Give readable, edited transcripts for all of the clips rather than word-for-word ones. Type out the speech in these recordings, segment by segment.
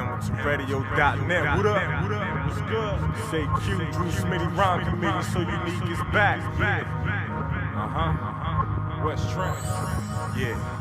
HamiltonRadio.net. What up? What's good? Say Q, Bruce Smitty Rhyme Committee, so unique is back. West Trent. Yeah.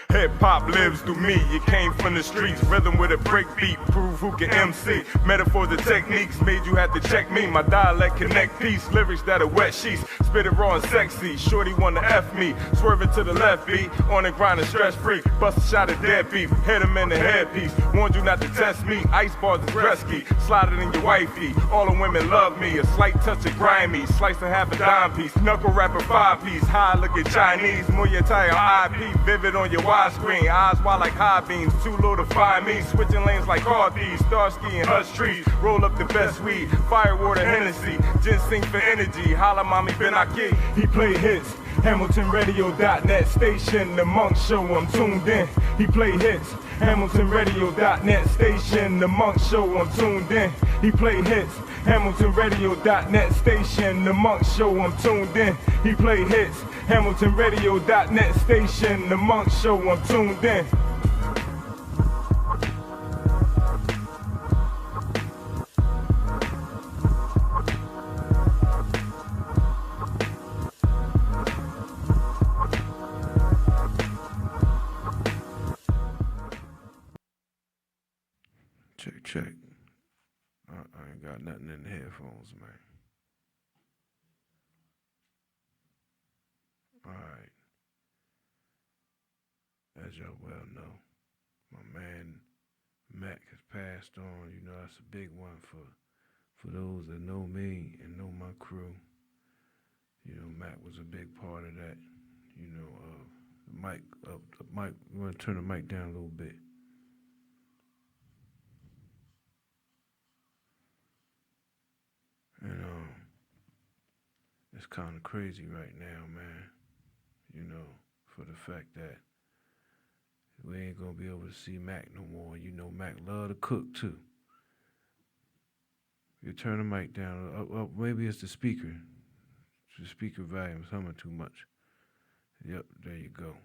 Hip hop lives through me, it came from the streets. Rhythm with a breakbeat, prove who can MC. Metaphors and techniques made you have to check me. My dialect connect peace, lyrics that are wet sheets. Spit it raw and sexy, shorty wanna F me. Swerving to the left beat, on the grind and stress free. Bust a shot of dead beef, hit him in the headpiece. Warned you not to test me, ice bars is Gretzky. Slide it in your wifey, all the women love me. A slight touch of grimy, slicing half a dime piece. Knuckle rapper 5-piece, high looking Chinese. Muay Thai IP, vivid on your screen, eyes wide like high beams, too low to find me. Switching lanes like car thieves, Starsky and Hush trees. Roll up the best weed, firewater Hennessy, ginseng for energy. Holla mommy Ben Aki, he play hits. HamiltonRadio.net station, the MUNK show, I'm tuned in. He play hits. HamiltonRadio.net station, the MUNK show, I'm tuned in. He play hits. HamiltonRadio.net station, the MUNK show, I'm tuned in. He play hits. HamiltonRadio.net station, the MUNK show, I'm tuned in. Check. I ain't got nothing in the headphones, man. Alright. As y'all well know, my man Mack has passed on. You know, that's a big one for those that know me and know my crew. You know, Mack was a big part of that. You know, the mic, you want to turn the mic down a little bit. And it's kind of crazy right now, man. You know, for the fact that we ain't gonna be able to see Mack no more. You know, Mack love to cook too. You turn the mic down. Maybe it's the speaker. The speaker volume's humming too much. Yep, there you go.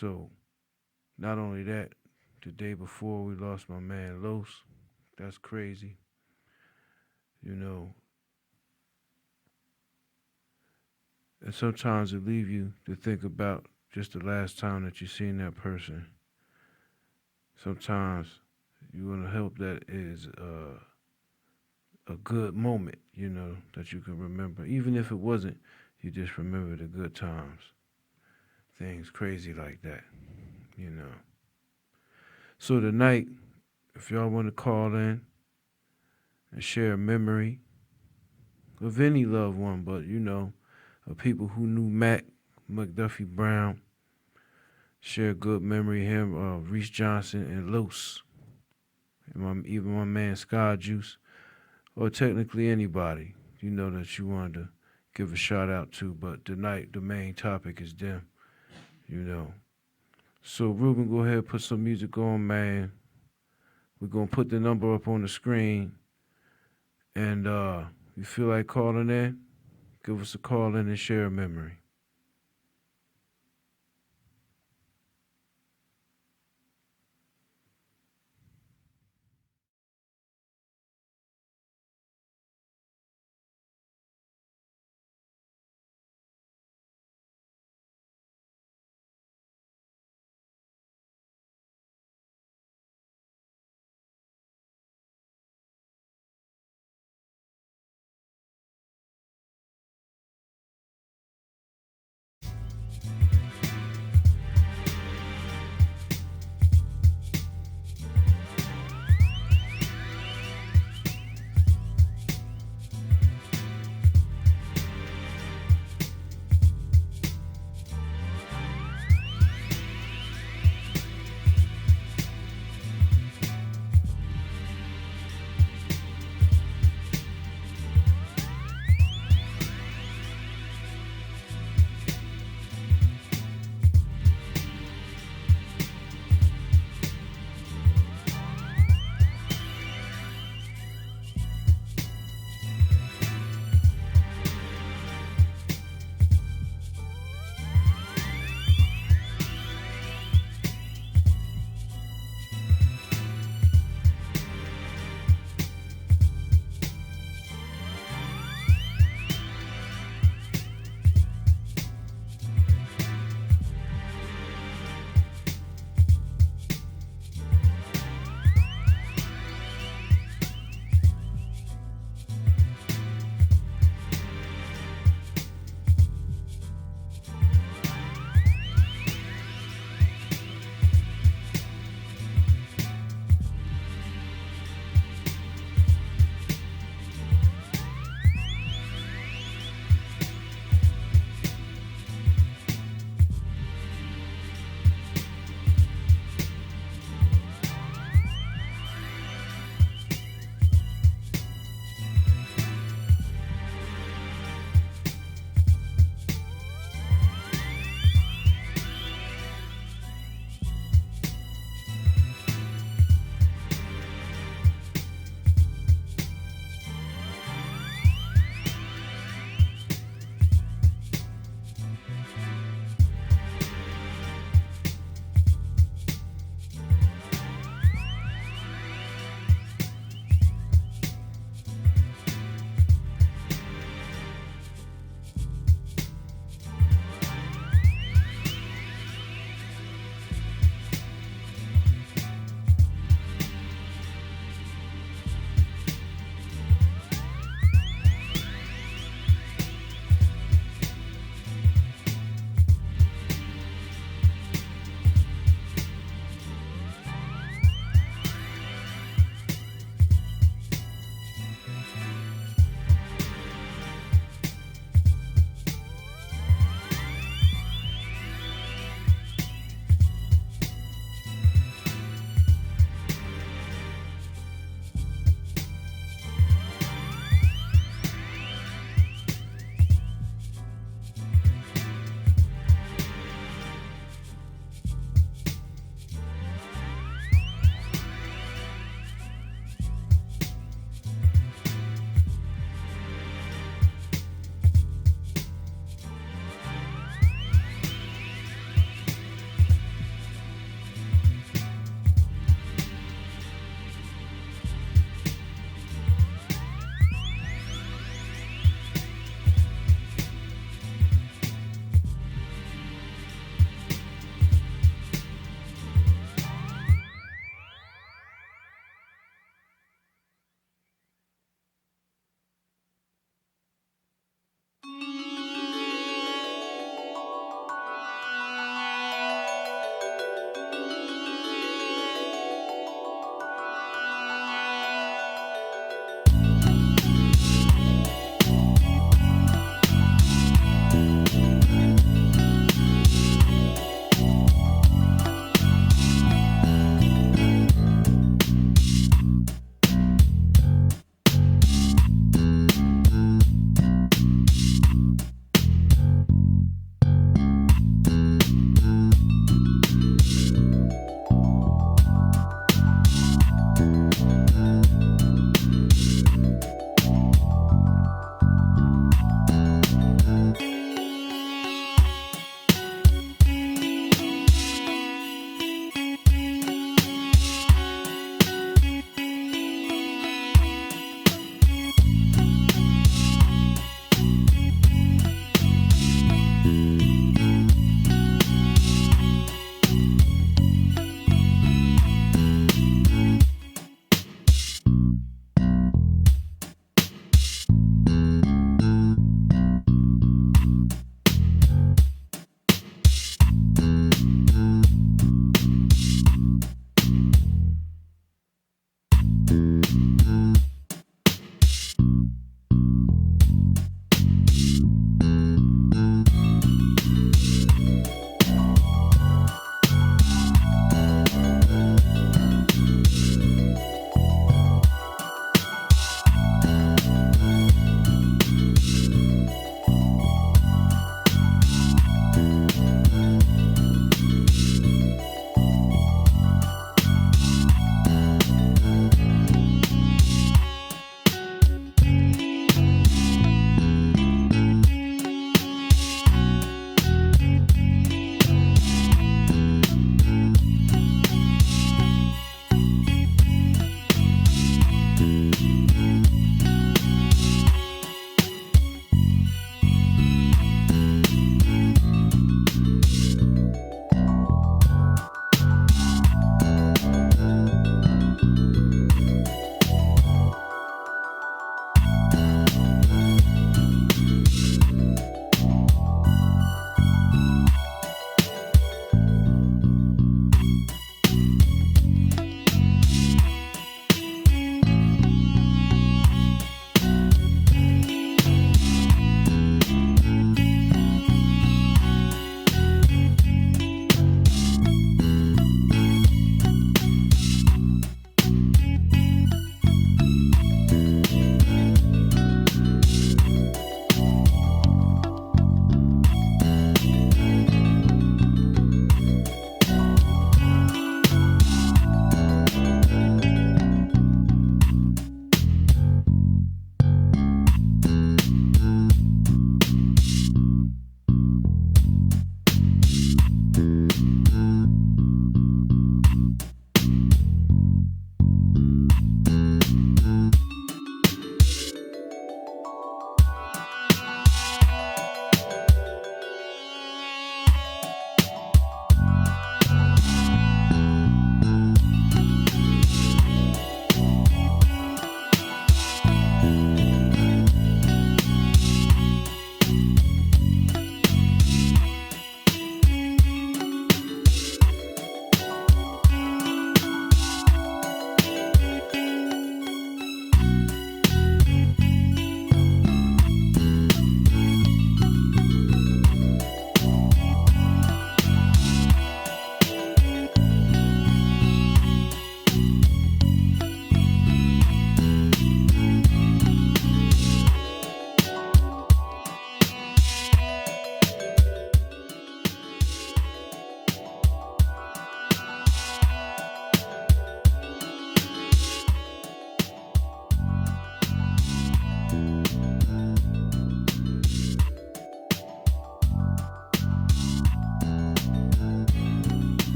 So, not only that, the day before we lost my man Los. That's crazy. You know, and sometimes it leave you to think about just the last time that you seen that person. Sometimes you want to hope that is a good moment, you know, that you can remember. Even if it wasn't, you just remember the good times. Things crazy like that, you know. So tonight, if y'all want to call in and share a memory of any loved one, but, you know, of people who knew Mack, McDuffie Brown, share a good memory of him, Reese Johnson and Los, and even my man Sky Juice, or technically anybody, you know, that you wanted to give a shout out to. But tonight, the main topic is them, you know. So, Ruben, go ahead and put some music on, man. We're going to put the number up on the screen. And you feel like calling in? Give us a call in and share a memory.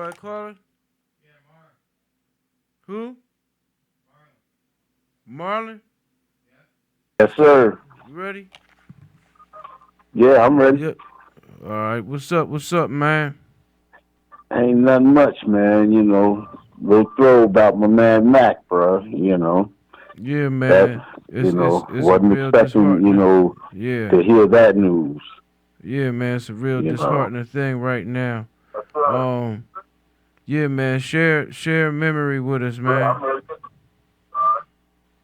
Anybody calling? Who? Marlon? Yes, sir. You ready? Yeah, I'm ready. Yep. All right. What's up? What's up, man? Ain't nothing much, man. Little throw about my man Mack, bro. Yeah, That, man. It's a wasn't real expecting, disheartening. to Yeah. hear that news. Yeah, man. It's a real You know. disheartening thing right now. Um. Yeah, man. Share a memory with us, man.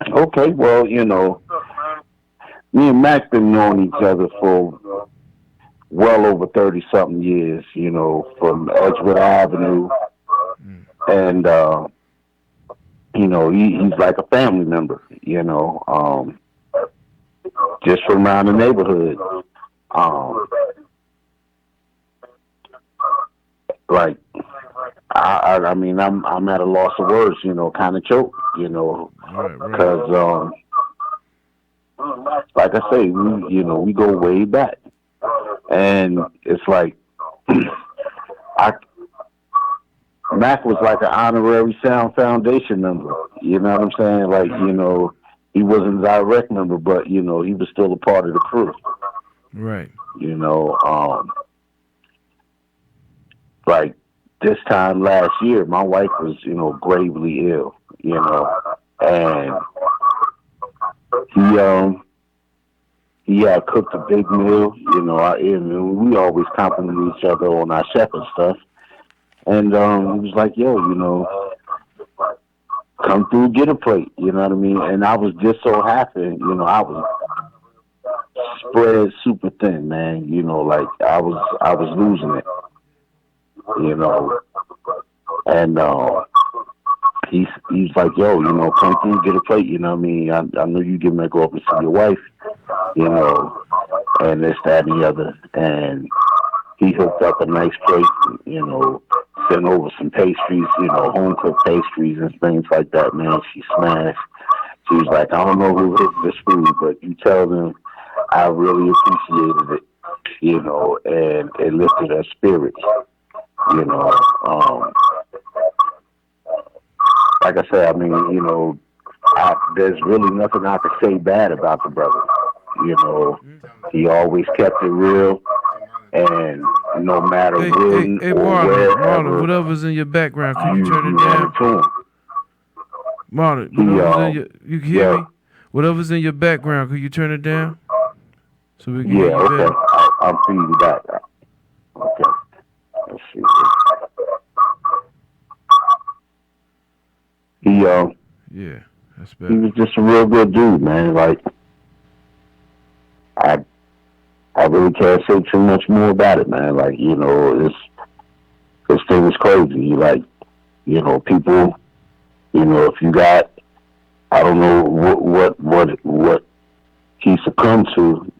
Okay, well, me and Mac been knowing each other for well over 30 something years. From Edgewood Avenue, Mm. and he's like a family member. Just from around the neighborhood. Um, like I mean, I'm at a loss of words, kind of choked, Right. Right. because like I say, we go way back, and it's like I Mac was like an honorary Sound Foundation member. You know what I'm saying? Like he wasn't a direct member, but he was still a part of the crew. Right. You know, like this time last year, my wife was gravely ill. And he had cooked a big meal. And we always compliment each other on our chef and stuff. And he was like, "Yo, come through, get a plate." You know what I mean? And I was just so happy. I was spread super thin, man. Like I was losing it. And he's like, "Yo, come through, get a plate." You know what I mean? I know you getting ready to go up and see your wife. And this, that, and the other. And he hooked up a nice plate. Sent over some pastries, home cooked pastries and things like that. Man, she smashed. She was like, "I don't know who hit this food, but you tell them I really appreciated it." And it lifted her spirits. You know, um, like I said, I mean, there's really nothing I could say bad about the brother. Mm. He always kept it real, and no matter when Hey, or Marlon, wherever whatever's in your background, could you you turn it wanted down? to him, Marlon, he whatever's in your, you can hear yeah, me? Whatever's in your background, could you turn it down so we can hear yeah, you okay, better? I'm feeding back. Okay, let's see. He Yeah, that's he better. was just a real good dude, man. Like I I really can't say too much more about it, man. Like this thing is crazy. Like people. If you got, I don't know what he succumbed to.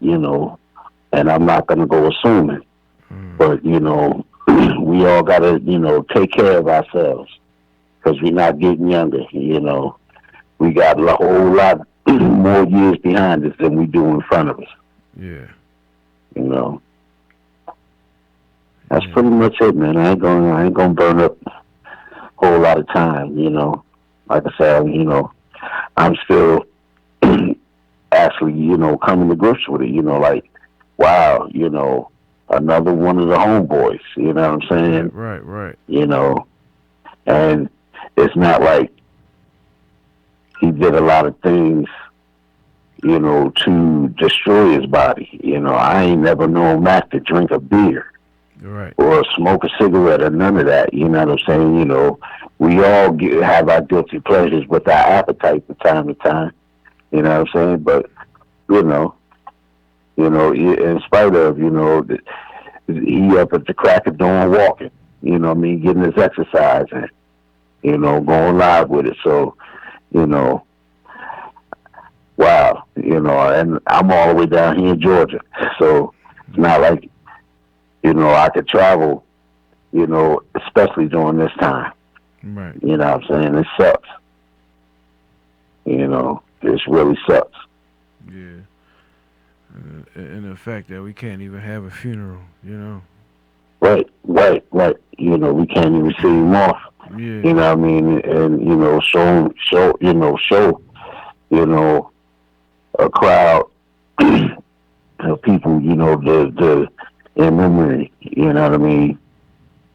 And I'm not gonna go assuming, Mm. but we all gotta take care of ourselves because we're not getting younger. We got a whole lot more years behind us than we do in front of us. Yeah, You know, that's yeah, pretty much it, man. I ain't gonna burn up a whole lot of time. Like I said, I'm still actually coming to grips with it. Like wow, another one of the homeboys. You know what I'm right, saying? right, right. You know, and it's not like he did a lot of things to destroy his body. I ain't never known Mac to drink a beer Right. or smoke a cigarette or none of that. You know what I'm saying? We all have our guilty pleasures with our appetite from time to time. You know what I'm saying? But you know, in spite of he up at the crack of dawn walking. What I mean, getting his exercise and going live with it. So you know, wow, and I'm all the way down here in Georgia, so it's not like I could travel, especially during this time. Right. You know what I'm saying? It sucks. This really sucks. Yeah. And the fact that we can't even have a funeral, Right. You know, we can't even see him off. Yeah. You know what I mean? And you know, show you know a crowd of people. You know, the in memory. You know what I mean?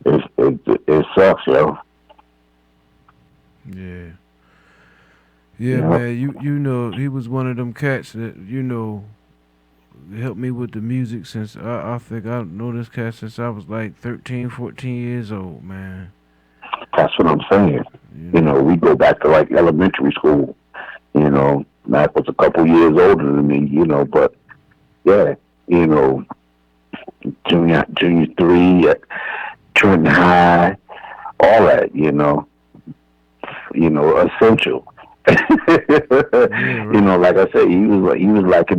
It sucks, yo. Yeah. Yeah, Yeah. man. You know, he was one of them cats that helped me with the music since I think I know this cat since I was like 13, 14 years old, man. That's what I'm saying. You You know. know, we go back to like elementary school. You know, Mac was a couple years older than me. You know, but yeah, you know, junior three, Trenton High, all that. You know, essential. Yeah, You right. know, like I said, he was like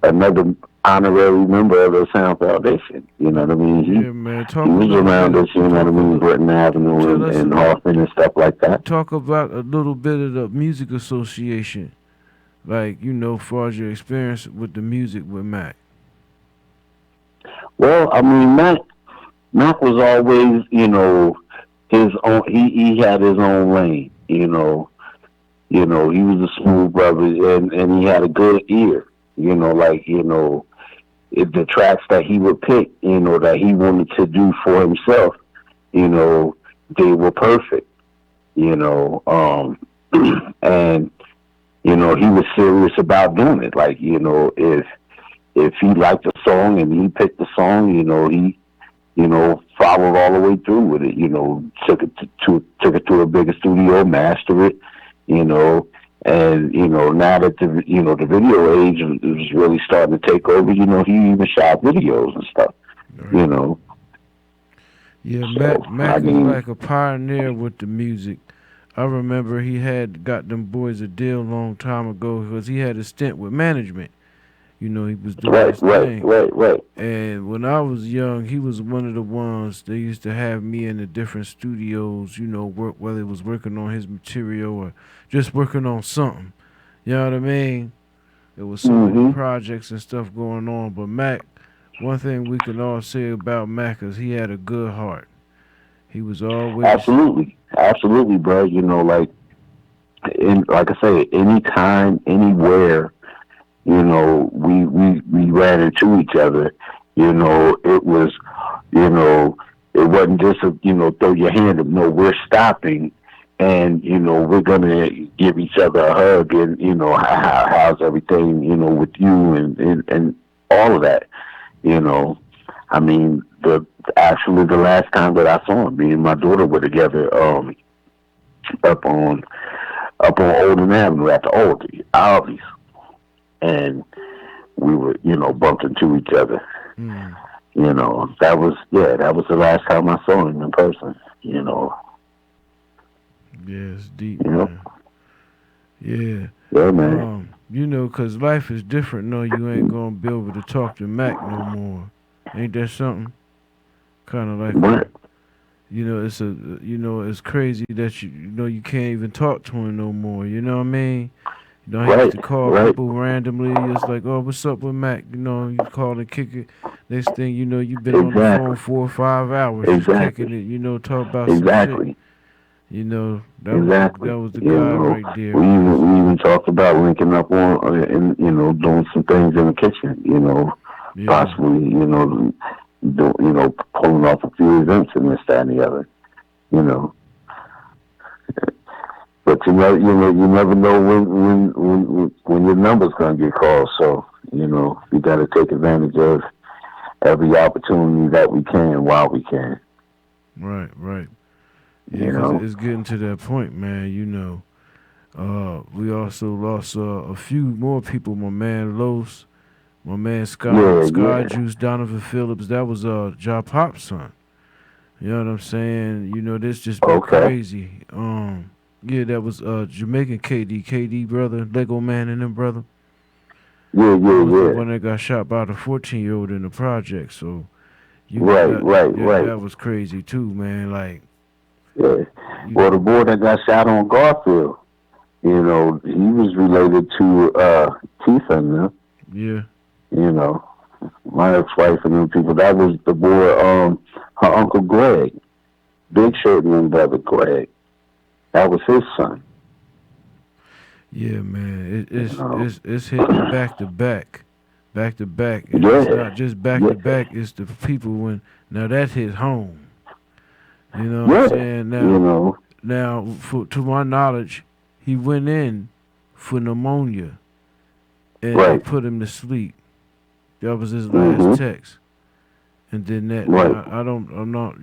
another honorary member of the Sound Foundation. You know what I mean? Yeah, man. He Talk a was little around bit. us. You know what I mean? Britain Avenue Tell us a and little. Hoffman and stuff like that. Talk about a little bit of the music association, like far as your experience with the music with Mac. Well, I mean, Mac was always, you know, his own. He had his own lane. He was a smooth brother, and he had a good ear. The tracks that he would pick, that he wanted to do for himself, you know, they were perfect. You know, and he was serious about doing it. Like, if he liked a song and he picked the song, he followed all the way through with it. Took it to a bigger studio, mastered it. You know, and now that the video age is really starting to take over. He even shot videos and stuff. Right. You know, Yeah, so Mac I is mean, like a pioneer with the music. I remember he had got them boys a deal a long time ago because he had a stint with management. He was doing right, his right, thing. right, right. And when I was young, he was one of the ones they used to have me in the different studios, work whether it was working on his material or just working on something. You know what I mean? There was so many Hmm. projects and stuff going on. But Mac, one thing we can all say about Mac is he had a good heart. He was always Absolutely, bro. Like I say, anytime, anywhere, we ran into each other. It was, you know, it wasn't just throw your hand up. No, we're stopping, and we're gonna give each other a hug, and how's everything, with you, and all of that. You know, I mean, the last time that I saw him, me and my daughter were together, up on Olden Avenue at the Aldi's, and we were, bumped into each other. mm, That was the last time I saw him in person. yeah, it's deep, You know, man. Yeah. yeah, man. 'cause life is different. No, you ain't gonna be able to talk to Mac no more. Ain't that something? Kind of like Right, it's crazy that you can't even talk to him no more. You know what I mean? He used right, to call right. people randomly. It's like, oh, what's up with Mac? You call and kick it. Next thing you know, you've been on the phone Exactly, 4 or 5 hours just kicking exactly, it. Talk about some shit. exactly, That was exactly. that was the guy right there, We man. even talked about linking up on and doing some things in the kitchen. Yeah, Possibly pulling off a few events and this, that, and the other. You know, but you never know when your number's gonna get called. So you got to take advantage of every opportunity that we can while we can. right. Yeah, You 'cause know. it's getting to that point, man. We also lost a few more people. My man Los, my man Yeah, Sky yeah. Juice, Donovan Phillips. That was Ja Pop's son. You know what I'm saying? This just been Okay. crazy. Yeah, that was Jamaican KD brother, Lego Man and them brother. Yeah, He yeah, was the yeah. one that got shot by the 14-year-old in the project. So Right, right, right. that was crazy too, man. Like Yeah. you Well, the know, boy that got shot on Garfield, he was related to Keith and them. yeah, You know. my ex-wife and them people. That was the boy, her Uncle Greg, Big Shirt and brother Greg. That was his son. Yeah, man. You know? It's hitting back to back, and it's Yeah, not just back to yeah, back. It's the people when now that hit home. You know what I'm yeah. saying? You know, Now, to my knowledge, he went in for pneumonia, and it right. put him to sleep. That was his last Mhm. text. And then that Right. now I'm not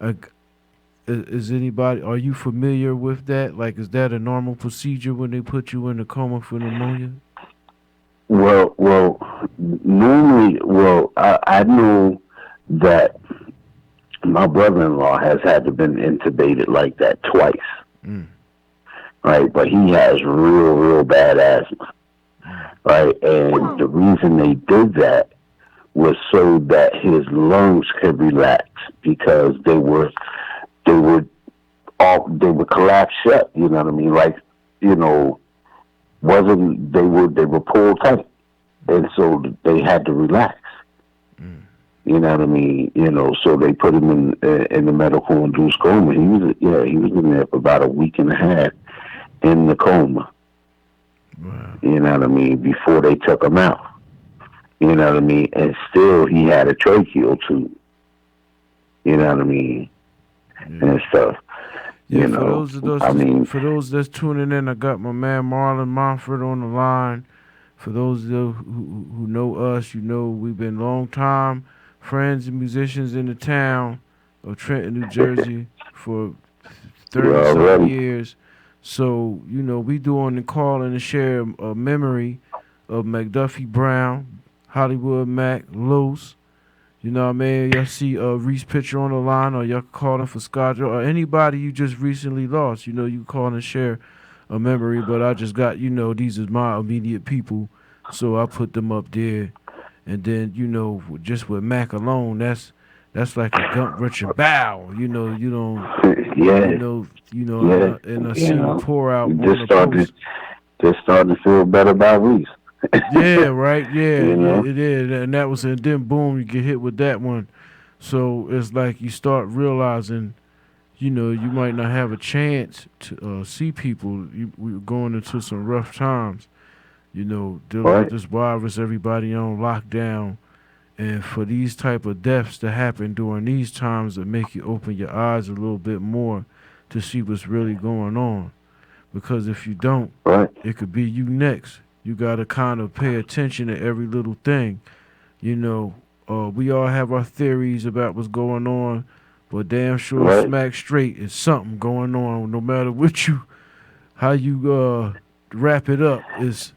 I, is anybody, are you familiar with that? Like, is that a normal procedure when they put you in a coma for pneumonia? Well, normally, I know that my brother-in-law has had to been intubated like that twice, Mm, right? But he has real bad asthma, mm, right? And the reason they did that was so that his lungs could relax because they were they would collapse shut. You know what I mean? Like, you know, wasn't they were pulled tight, and so they had to relax. mm. You know what I mean? You know, so they put him in the medical induced coma. He was in there for about a week and a half in the coma. Wow. You know what I mean? Before they took him out. You know what I mean? And still he had a tracheal tube. You know what I mean? Yeah. And stuff. Yeah, You know, I mean, for those that's tuning in, I got my man Marlon Montfort on the line. For those of you who know us, you know we've been long time friends and musicians in the town of Trenton, New Jersey for you 30 something already years. So, we doing the call and to share a memory of McDuffie Brown, Hollywood Mack, Los. You know what I mean? Y'all see Reese picture on the line, or y'all calling for Scott, or anybody you just recently lost. You call and share a memory, but I just got, these is my immediate people, so I put them up there. And then, just with Mac alone, that's like a gut wrenching bow. You don't, you yeah, know, yeah. and I You seen the know, pour out you on the post. just started to feel better about Reese. Yeah, right. Yeah, You know, it is, and that was, and then boom, you get hit with that one. So it's like you start realizing, you might not have a chance to see people. We're going into some rough times. Dealing with right, this virus, everybody on lockdown, and for these type of deaths to happen during these times, that make you open your eyes a little bit more to see what's really going on. Because if you don't, right, it could be you next. You gotta kind of pay attention to every little thing. You know, we all have our theories about what's going on, but damn sure right. smack straight is something going on. No matter how you wrap it up, is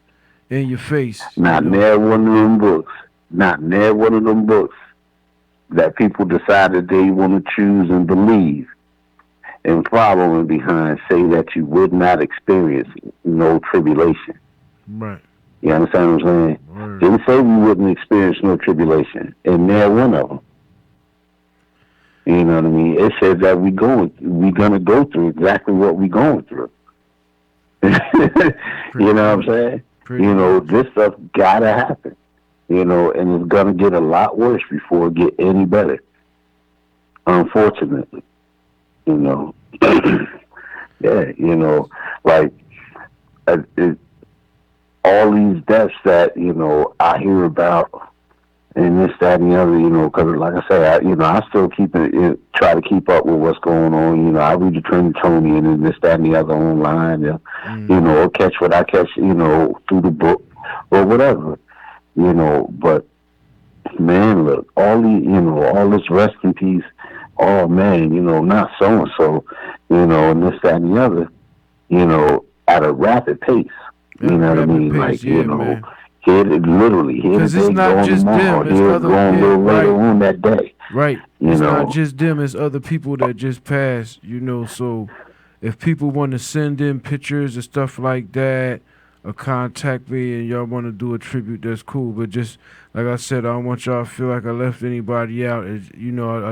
in your face. Not near one of them books. Not near one of them books that people decided they want to choose and believe and following behind say that you would not experience no tribulation. Right. You understand what I'm saying? Word. Didn't say we wouldn't experience no tribulation, and they're one of them. You know what I mean? It says that we gonna go through exactly what we going through. Pretty You know what I'm much. saying? Pretty You know, much. this stuff gotta happen. You know, and it's gonna get a lot worse before it get any better. Unfortunately, you know. Yeah, you know, like it, all these deaths that I hear about and this, that, and the other. Because like I say, I still try to keep up with what's going on. I read the Trinitonian and this, that, and the other online. Mm-hmm. Or catch what I catch, through the book or whatever. But man, look, all this rest in peace. Oh man, not so and so, and this, that, and the other. At a rapid pace. At You a know what I rapid mean? pace, Like, yeah, man. here Because it's today, not going just tomorrow, them, it's here other, going a yeah, little later right. on that day. Right. You It's not know, just them, it's other people that just passed. So if people want to send in pictures and stuff like that, or contact me and y'all want to do a tribute, that's cool. But just like I said, I don't want y'all to feel like I left anybody out. I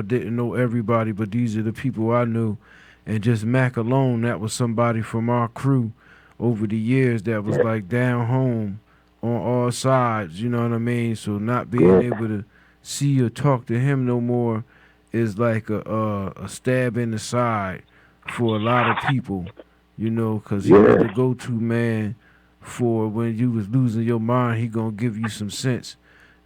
didn't know everybody, but these are the people I knew. And just Mac alone, that was somebody from our crew over the years that was yeah, like down home on all sides. You know what I mean? So not being Yeah. able to see or talk to him no more is like a stab in the side for a lot of people. You know, because he was Yeah. the go-to man for when you was losing your mind. He gonna give you some sense,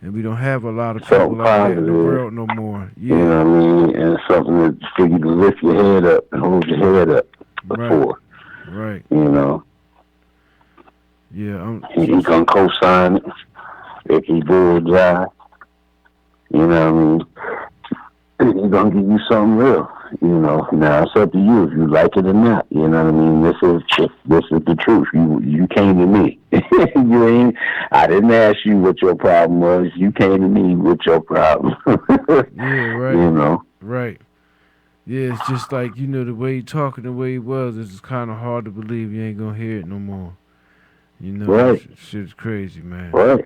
and we don't have a lot of people Something like that in the positive. world no more. You Yeah, know what I mean? And something that for you to lift your head up and hold your head up right, before. right. You know, Yeah, he gonna co-sign it if he do a job. You know what I mean? He gonna give you something real. You know, now it's up to you if you like it or not. You know what I mean? This is the truth. You came to me. You ain't. I didn't ask you what your problem was. You came to me with your problem. yeah, right, You know. right. Yeah, it's just like the way he talking, the way he was. It's kind of hard to believe you ain't gonna hear it no more. Right. Shit's crazy, man. Right.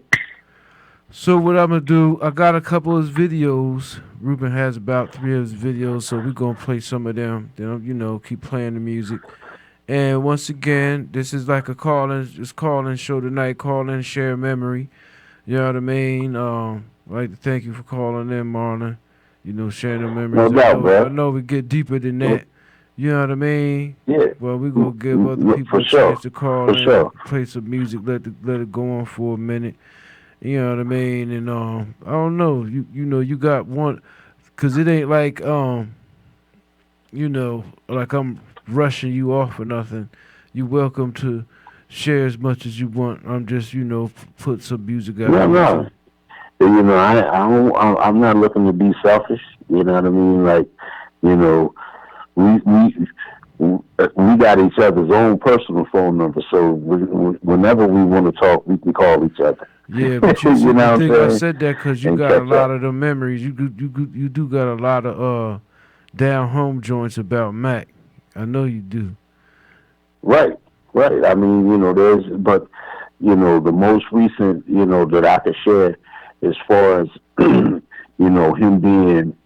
So what I'm gonna do? I got a couple of his videos. Ruben has about 3 of his videos, so we're gonna play some of them. Then keep playing the music. And once again, this is like a call-in show tonight. Call in, share memory. You know what I mean? I'd like to thank you for calling in, Marlon. Sharing the No memories. I doubt, know, I bro. know we get deeper than that. You know what I mean? Yeah. Well, we gonna give other people For a sure. chance to call For in, sure. play some music, let it go on for a minute. You know what I mean? And I don't know. You got one, cause it ain't like like I'm rushing you off or nothing. You welcome to share as much as you want. I'm just put some music out No, there too. no. You know, I'm not looking to be selfish. You know what I mean? Like, you know, we we we got each other's own personal phone number, so whenever we want to talk, we can call each other. Yeah, but you You see, you know what I'm think I saying? said that because you And got a catch lot up. of the memories. You do got a lot of down home joints about Mac. I know you do. Right, right. I mean, but the most recent, that I could share as far as, him being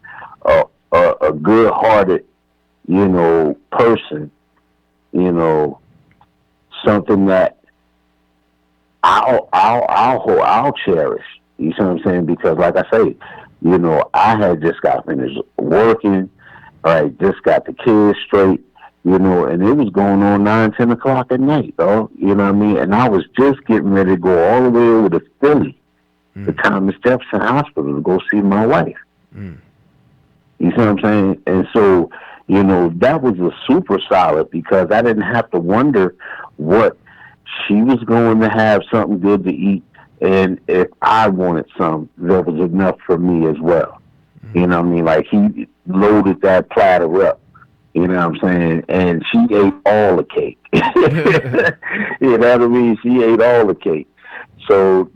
a good-hearted, person, you know, something that I'll cherish. You see what I'm saying? Because, like I say, I had just got finished working. Right, just got the kids straight. And it was going on 9, 10 o'clock at night, though. You know what I mean? And I was just getting ready to go all the way over to Philly, the Mm, Thomas Jefferson Hospital, to go see my wife. mm, You see what I'm saying? And so, that was a super solid because I didn't have to wonder what she was going to have something good to eat. And if I wanted some, there was enough for me as well. You know what I mean? Like he loaded that platter up. You know what I'm saying? And she ate all the cake. mm. You know what I mean? She ate all the cake. So,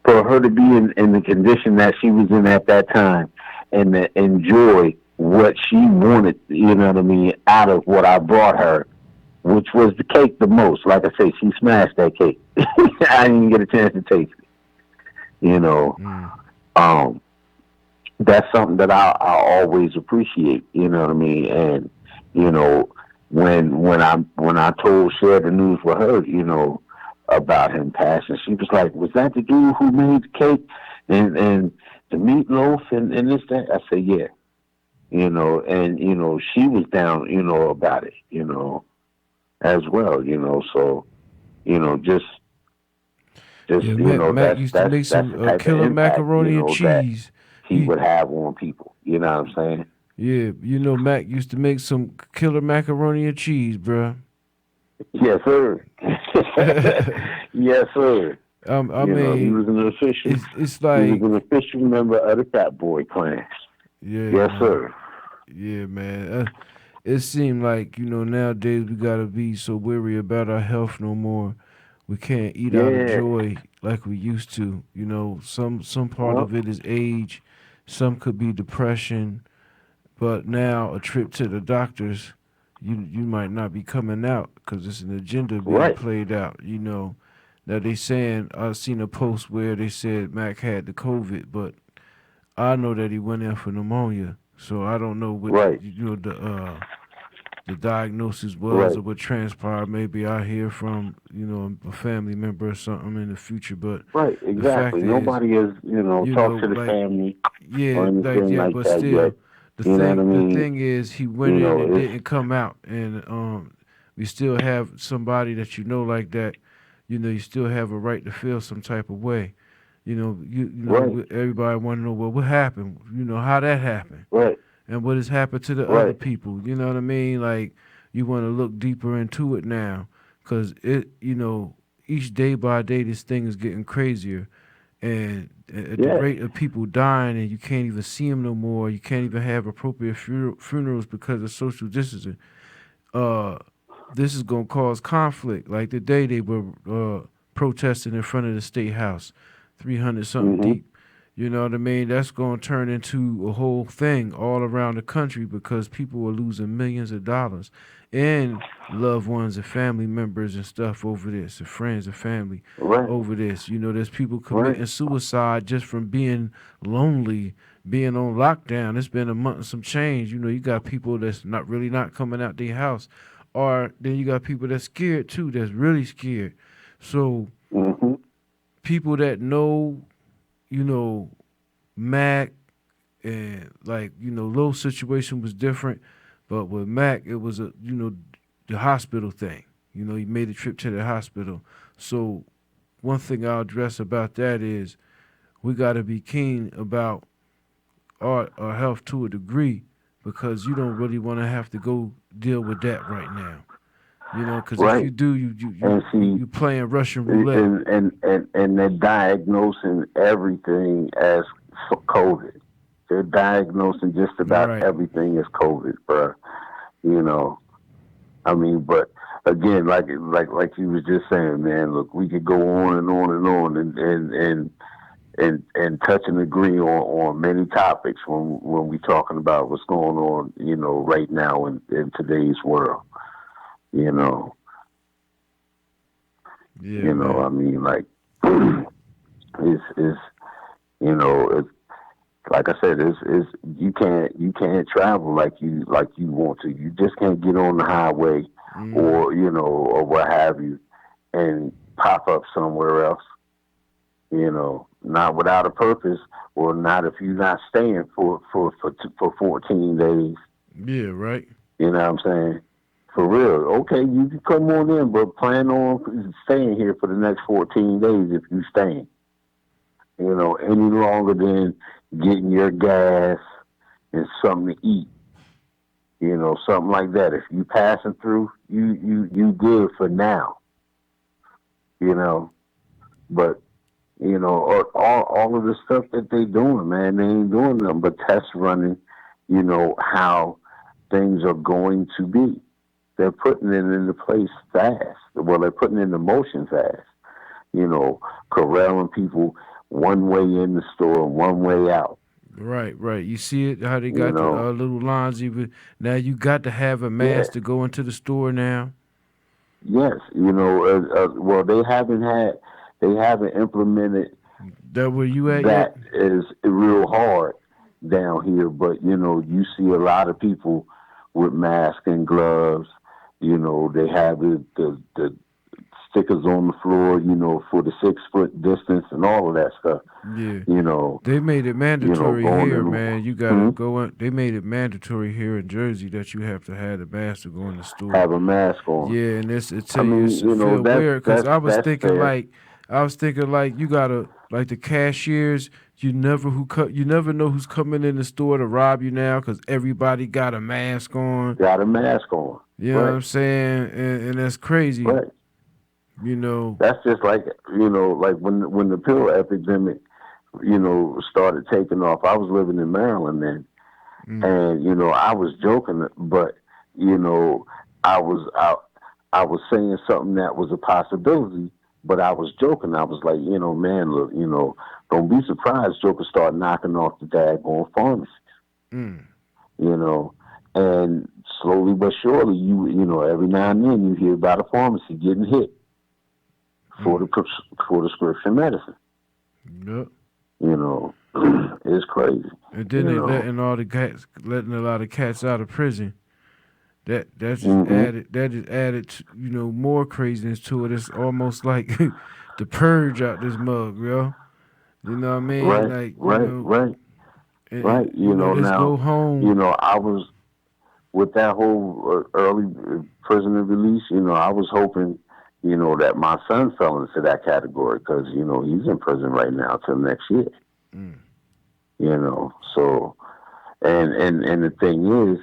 for her to be in the condition that she was in at that time and to enjoy what she wanted, you know what I mean, out of what I brought her, which was the cake the most. Like I say, she smashed that cake. I didn't even get a chance to taste it. You know, Mm. um, that's something that I always appreciate. You know what I mean? And you know, when I told share the news with her, about him passing, she was like, "Was that the dude who made the cake and the meatloaf and this that?" I said, "Yeah." And she was down, about it, as well. So just Yeah, Mac used to make that's some the type of killer impact, macaroni and that cheese. he He would have on people. You know what I'm saying? Yeah, Mac used to make some killer macaroni and cheese, bruh. Yes, sir. Yes, sir. I He mean, was an official. it's He was like, an official member of the Fat Boy clan. yeah, Yes, man. sir. Yeah, man. It seemed like nowadays we gotta be so weary about our health no more. We can't eat out of Yeah. joy like we used to. Some part Well, of it is age, some could be depression, but now a trip to the doctors, you might not be coming out because it's an agenda being right. played out. Now they saying I seen a post where they said Mac had the COVID, but I know that he went in for pneumonia. So I don't know what Right. the the diagnosis was Right. or what transpired. Maybe I hear from, a family member or something in the future. But Right, the exactly. fact is, Nobody has, talked to the like, family or yeah, anything like but that yet. still, You know what I the mean? thing is, he went in and It's didn't come out, and we still have somebody that like that. You still have a right to feel some type of way. right, Everybody want to know, well, what happened? How that happened, right, and what has happened to the other right. people. You know what I mean? Like, you want to look deeper into it now, because each day by day, this thing is getting crazier, and at the Yeah, rate of people dying, and you can't even see them no more. You can't even have appropriate funerals because of social distancing. Uh, this is gonna cause conflict. Like the day they were protesting in front of the state house, 300 something hmm deep. You know what I mean? That's gonna turn into a whole thing all around the country because people are losing millions of dollars and loved ones and family members and stuff over this, and friends and family right, over this. There's people right, committing suicide just from being lonely, being on lockdown. It's been a month and some change. You got people that's not coming out their house, or then you got people that's scared too, that's really scared. So hmm people that know, you know, Mack, and like, Low situation was different, but with Mack it was the hospital thing. He made a trip to the hospital. So one thing I'll address about that is we got to be keen about our health to a degree, because you don't really want to have to go deal with that right now. Because if you right. do, you And see, you playing Russian roulette. and they're diagnosing everything as COVID. They're diagnosing just about Right. everything as COVID, bro. You know, I mean, but again, like you was just saying, man. Look, we could go on and on and on, and touch and agree on many topics when we talking about what's going on, right now in today's world. You know, Yeah, man. I mean, like, it's it's like I said, it's you can't travel like you want to. You just can't get on the highway Hmm. or or what have you and pop up somewhere else. Not without a purpose, or not if you're not staying for 14 days. Yeah, right. You know what I'm saying? For real. Okay, you can come on in, but plan on staying here for the next 14 days if you staying. Any longer than getting your gas and something to eat. Something like that. If you passing through, you good for now. You know, but all of the stuff that they doing, man, they ain't doing nothing but test running. How things are going to be. They're putting it into place fast. Well, they're putting it into motion fast. Corralling people one way in the store, one way out. Right, right. You see it how they You got the know, little lines. Even now, you got to have a yeah, mask to go into the store now. yes. Well, they haven't implemented That where you at yet? that is real hard down here, but you see a lot of people with masks and gloves. They have the stickers on the floor, for the 6 foot distance and all of that stuff. Yeah. You know, They made it mandatory going here, in. man. You gotta Hmm? go in. They made it mandatory here in Jersey that you have to have the mask to go in the store. Have a mask on. Yeah, and it I tell you mean, it feel that's weird because that's that's fair. I was thinking like you gotta like the cashiers. You never know who's coming in the store to rob you now because everybody got a mask on. Got a mask on. You know what Right, I'm saying? And that's crazy. right. You know. That's just like when the pill epidemic, started taking off. I was living in Maryland then, Mm, and I was joking, but you know I was out. I was saying something that was a possibility, but I was joking. I was like, man, look, don't be surprised. Jokers start knocking off the daggone pharmacy, mm. you know, and slowly but surely, every now and then you hear about a pharmacy getting hit for Mm. the for the prescription medicine. Yep. You know, it's crazy. And then You they know, letting a lot of cats out of prison. Mm-hmm. that just added more craziness to it. It's almost like the purge out this mug, yo. You know what I mean? Right, Like right, right, right. let's Now, go home. I was with that whole early prisoner release. I was hoping, that my son fell into that category because he's in prison right now till next year. Mm, So and the thing is,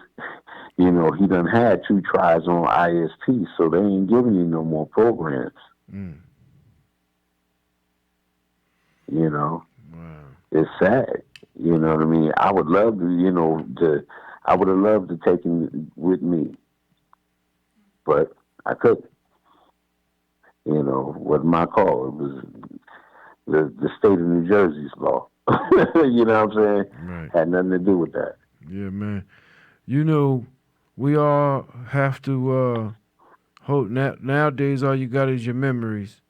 he done had 2 tries on ISP, so they ain't giving you no more programs. mm, You know, wow. it's sad. You know what I mean? I would love to, I would have loved to take him with me, but I couldn't. Wasn't my call. It was the state of New Jersey's law. You know what I'm saying? Right. Had nothing to do with that. Yeah, man. You know, we all have to hold nowadays all you got is your memories.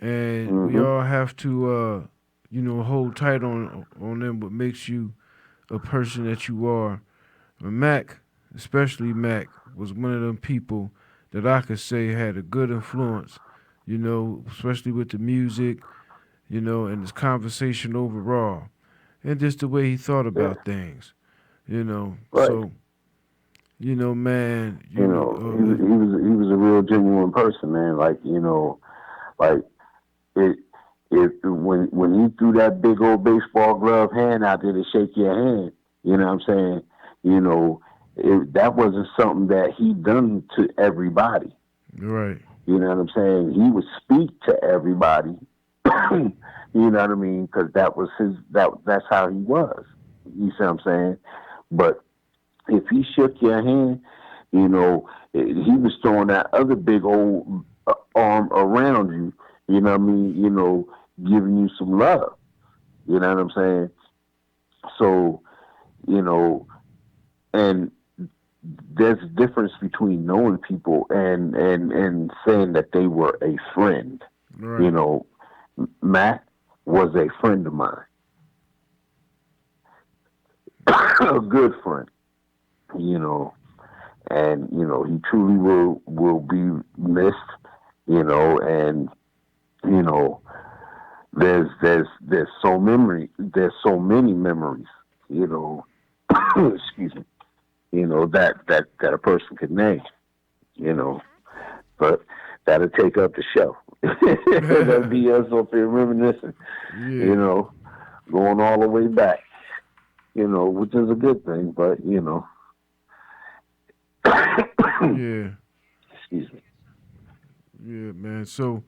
And we Hmm. all have to hold tight on them what makes you a person that you are. And Mac, especially Mac, was one of them people that I could say had a good influence, especially with the music, and his conversation overall. And just the way he thought Yeah. about things, Right. So, man, He was a real genuine person, man. Like it when he threw that big old baseball glove hand out there to shake your hand, you know what I'm saying? You know, that wasn't something that he done to everybody. right, You know what I'm saying? He would speak to everybody. You know what I mean? Because that was that's how he was. You see what I'm saying? But if he shook your hand, he was throwing that other big old arm around you. You know what I mean? Giving you some love. You know what I'm saying? So, you know, and there's a difference between knowing people and saying that they were a friend. You right. know, Matt was a friend of mine, a good friend. You know, and he truly will be missed. And you know there's so many memories. You know, excuse me. That a person could name. You know, but that'll take up the show. That'll be us up here reminiscing. You Yeah, know, going all the way back. Which is a good thing, but yeah, excuse me. yeah, man. So,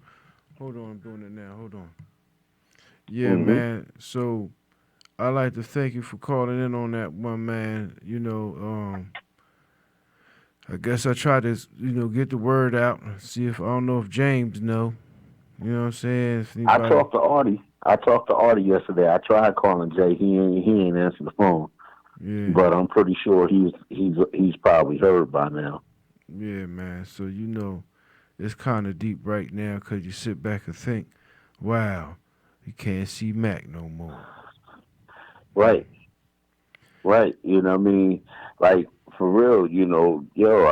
hold on, I'm doing it now. Hold on. Yeah, Hmm. man. So, I like to thank you for calling in on that one, man. I guess I try to, get the word out. See if I don't know if James know. You know what I'm saying? If I anybody, talked to Artie. I talked to Artie yesterday. I tried calling Jay. He ain't answered the phone, yeah, but I'm pretty sure he's probably heard by now. yeah, man. So it's kind of deep right now because you sit back and think, wow, you can't see Mac no more. Mm. Right, right. I mean, like for real. Yo,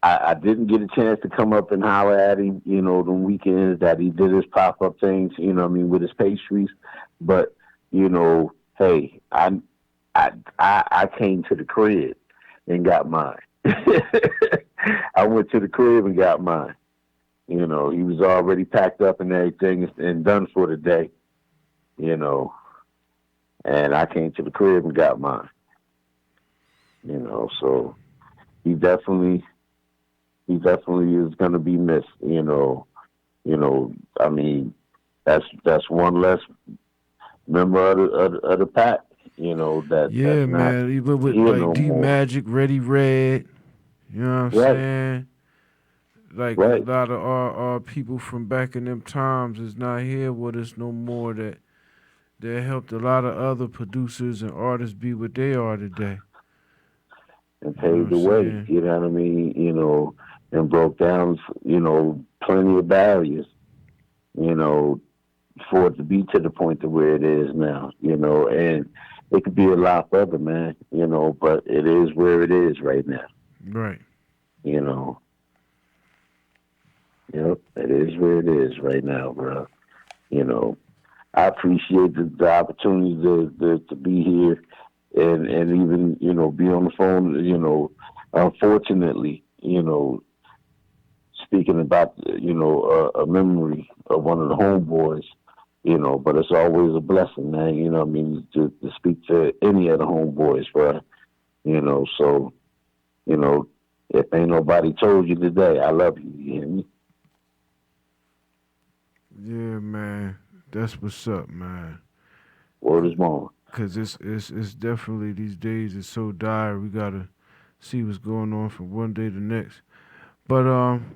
I didn't get a chance to come up and holler at him. The weekends that he did his pop up things. With his pastries, but hey, I came to the crib and got mine. I went to the crib and got mine. He was already packed up and everything and done for the day. You know, and I came to the crib and got mine. So he definitely he definitely is going to be missed. I mean, that's one less member of the pack. That's Yeah, not man. Even with here like no D more. Magic, Ready Red. You know what I'm Right, saying? Like a right. lot of our people from back in them times is not here with us no more. That helped a lot of other producers and artists be what they are today. And You know what paved I'm the way. saying? You know what I mean? And broke down plenty of barriers. You know, for it to be to the point to where it is now. And it could be a lot further, man. But it is where it is right now. Right. You know. Yep, it is where it is right now, bro. You know, I appreciate the opportunity to be here and even, be on the phone, unfortunately, speaking about, a memory of one of the homeboys, but it's always a blessing, man, what I mean, to speak to any of the homeboys, bro, so, you know, if ain't nobody told you today, I love you, you hear me? Yeah, man. That's what's up, man. Word is born. Cause it's definitely these days it's so dire. We gotta see what's going on from one day to the next. But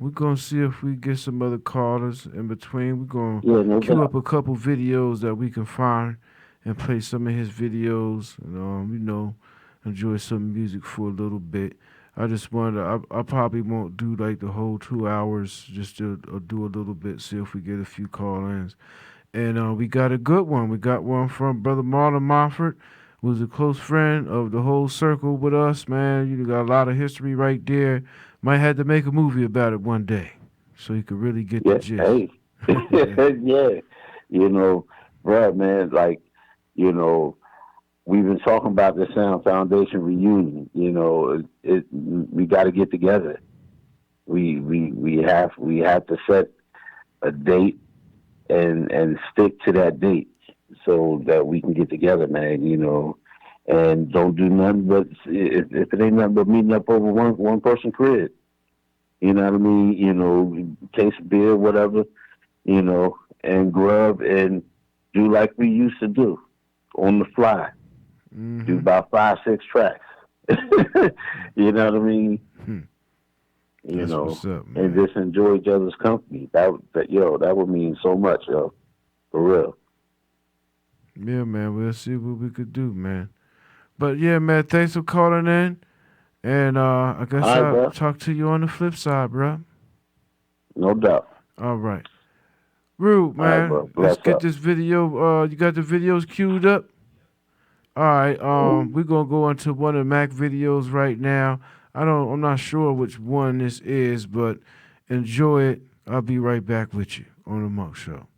we're gonna see if we get some other callers in between. We're gonna Yeah, no queue doubt. up a couple videos that we can find and play some of his videos and enjoy some music for a little bit. I just wanted I probably won't do like the whole 2 hours, just to do a little bit, see if we get a few call-ins. And we got a good one. We got one from Brother Marlon Mofford, who's a close friend of the whole circle with us, man. You got a lot of history right there. Might have to make a movie about it one day so you could really get the Yeah, gist. hey. Yeah. Brad, man, like, you know, we've been talking about the Sound Foundation reunion. We got to get together. We have to set a date and stick to that date so that we can get together, man. And don't do nothing but if it ain't nothing but meeting up over one person crib. You know what I mean? Case of beer, whatever. And grub and do like we used to do on the fly. Do about 5-6 tracks. You know what I mean? That's what's up, man. And just enjoy each other's company. That would mean so much, yo, for real. Yeah, man. We'll see what we could do, man. But yeah, man. Thanks for calling in, and I guess All right, I'll bro. talk to you on the flip side, bro. No doubt. All right. Rude, All right, man. bro. Let's Bless get up. this video. You got the videos queued up? All right. We're gonna go into one of the Mack videos right now. I'm not sure which one this is, but enjoy it. I'll be right back with you on the Monk Show.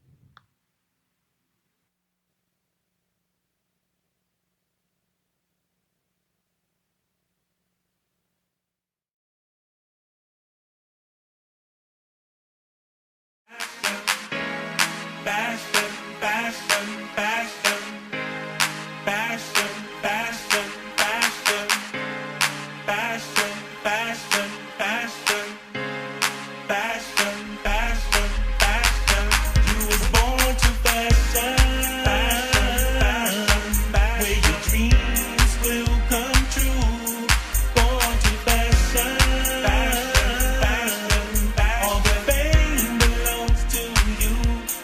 All the fame belongs to you.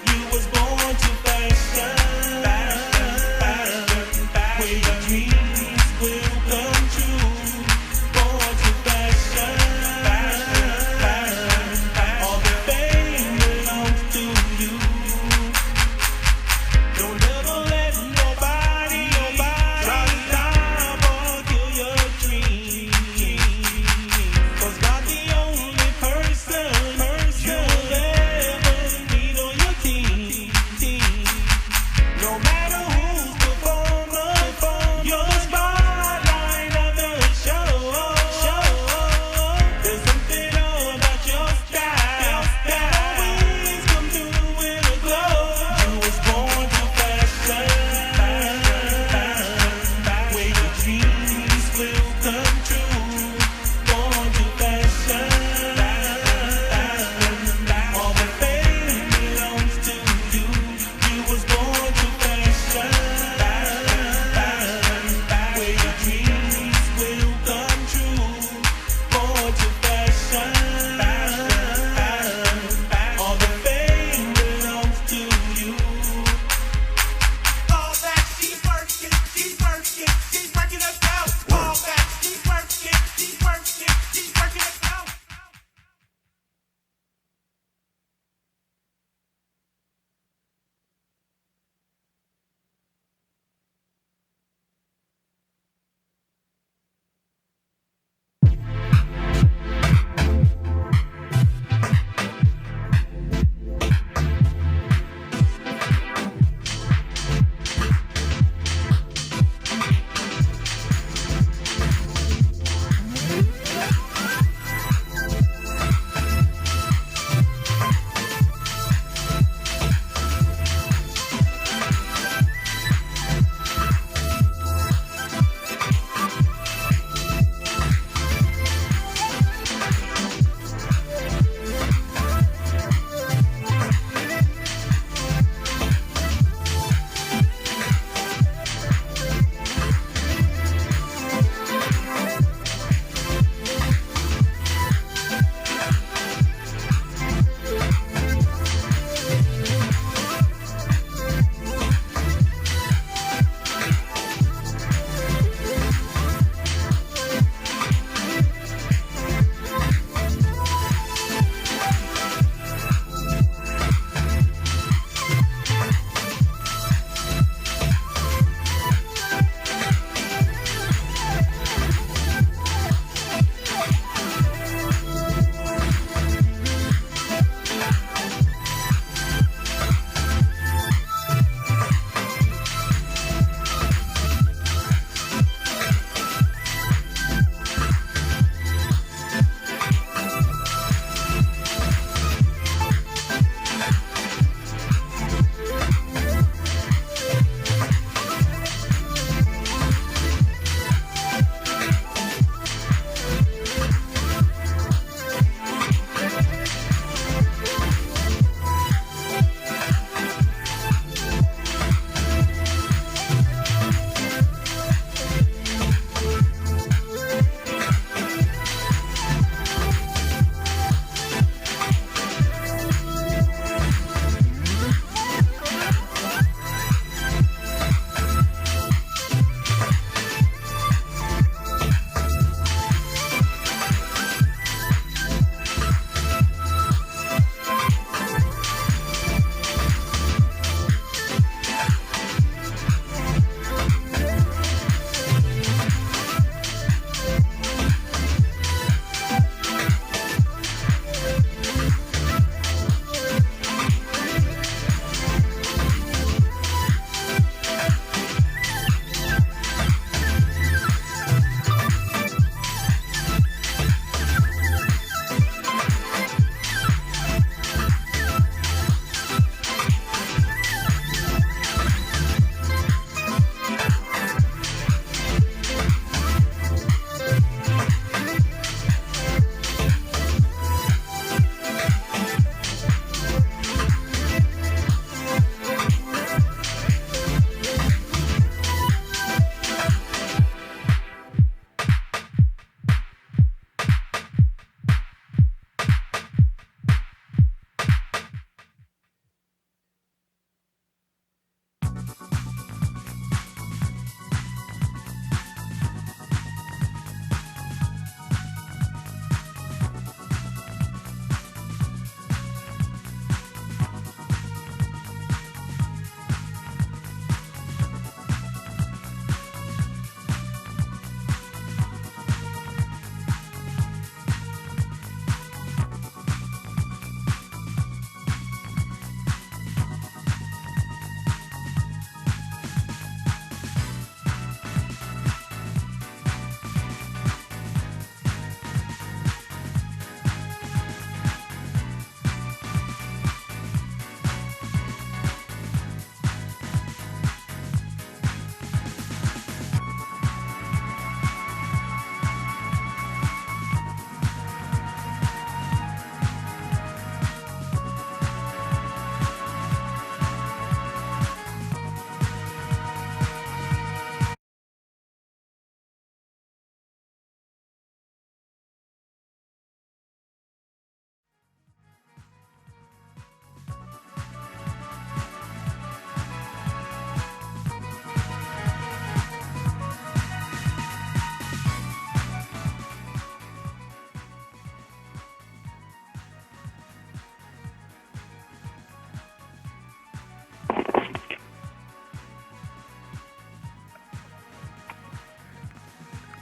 You was born to fashion.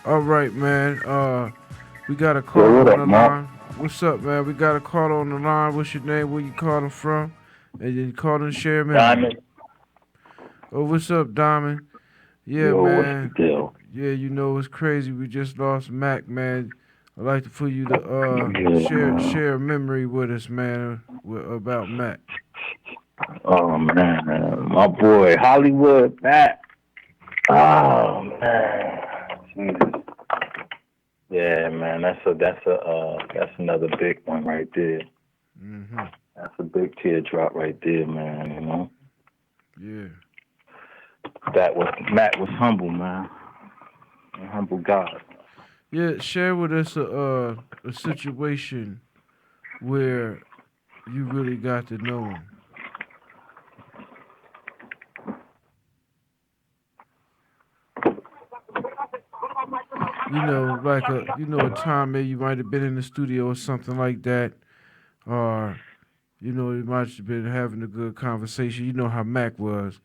All right, man. We got a Yo, caller what on up, the Mark? line. What's up, man? We got a caller on the line. What's your name? Where you calling from? And you calling to share a memory. Diamond. Oh, what's up, Diamond? Yeah, Yo, what's the man. deal? Yeah, you know it's crazy. We just lost Mac, man. I'd like for you to Yeah, man. share a memory with us, man, about Mac. Oh man, my boy Hollywood Matt. Oh man, Jesus. Yeah, man, that's another big one right there. Mm-hmm. That's a big teardrop right there, man. You know, Yeah. that was Matt was humble, man, a humble God. Yeah, share with us a situation where you really got to know him. You know, like a time maybe you might have been in the studio or something like that, or you might have been having a good conversation. You know how Mac was.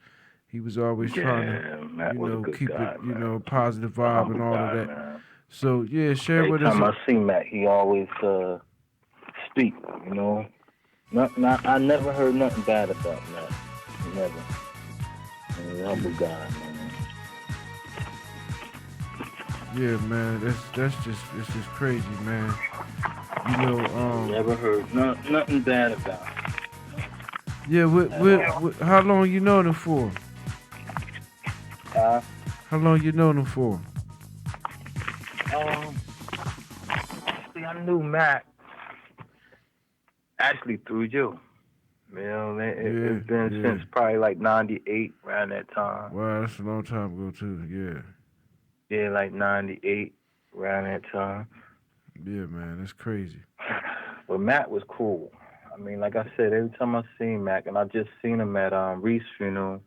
He was always trying to, Yeah, Matt was a good keep it, guy, man. positive A vibe and humble all of guy, that. man. So yeah, share Every with us. time I see Matt, he always speak. You know, I never heard nothing bad about Matt. Never. He's a humble guy, man. Yeah, man, it's just crazy, man. You know, Never heard nothing bad about him yeah. at all. How long you known him for? Uh, How long you known him for? um, see, I knew Matt actually through you. You know, Yeah, it's been yeah. since probably like '98 around that time. Wow, that's a long time ago too. Yeah, Yeah, like '98 around that time. yeah, man, that's crazy. But Matt was cool. I mean, like I said, every time I seen Mac, and I just seen him at Reese funeral,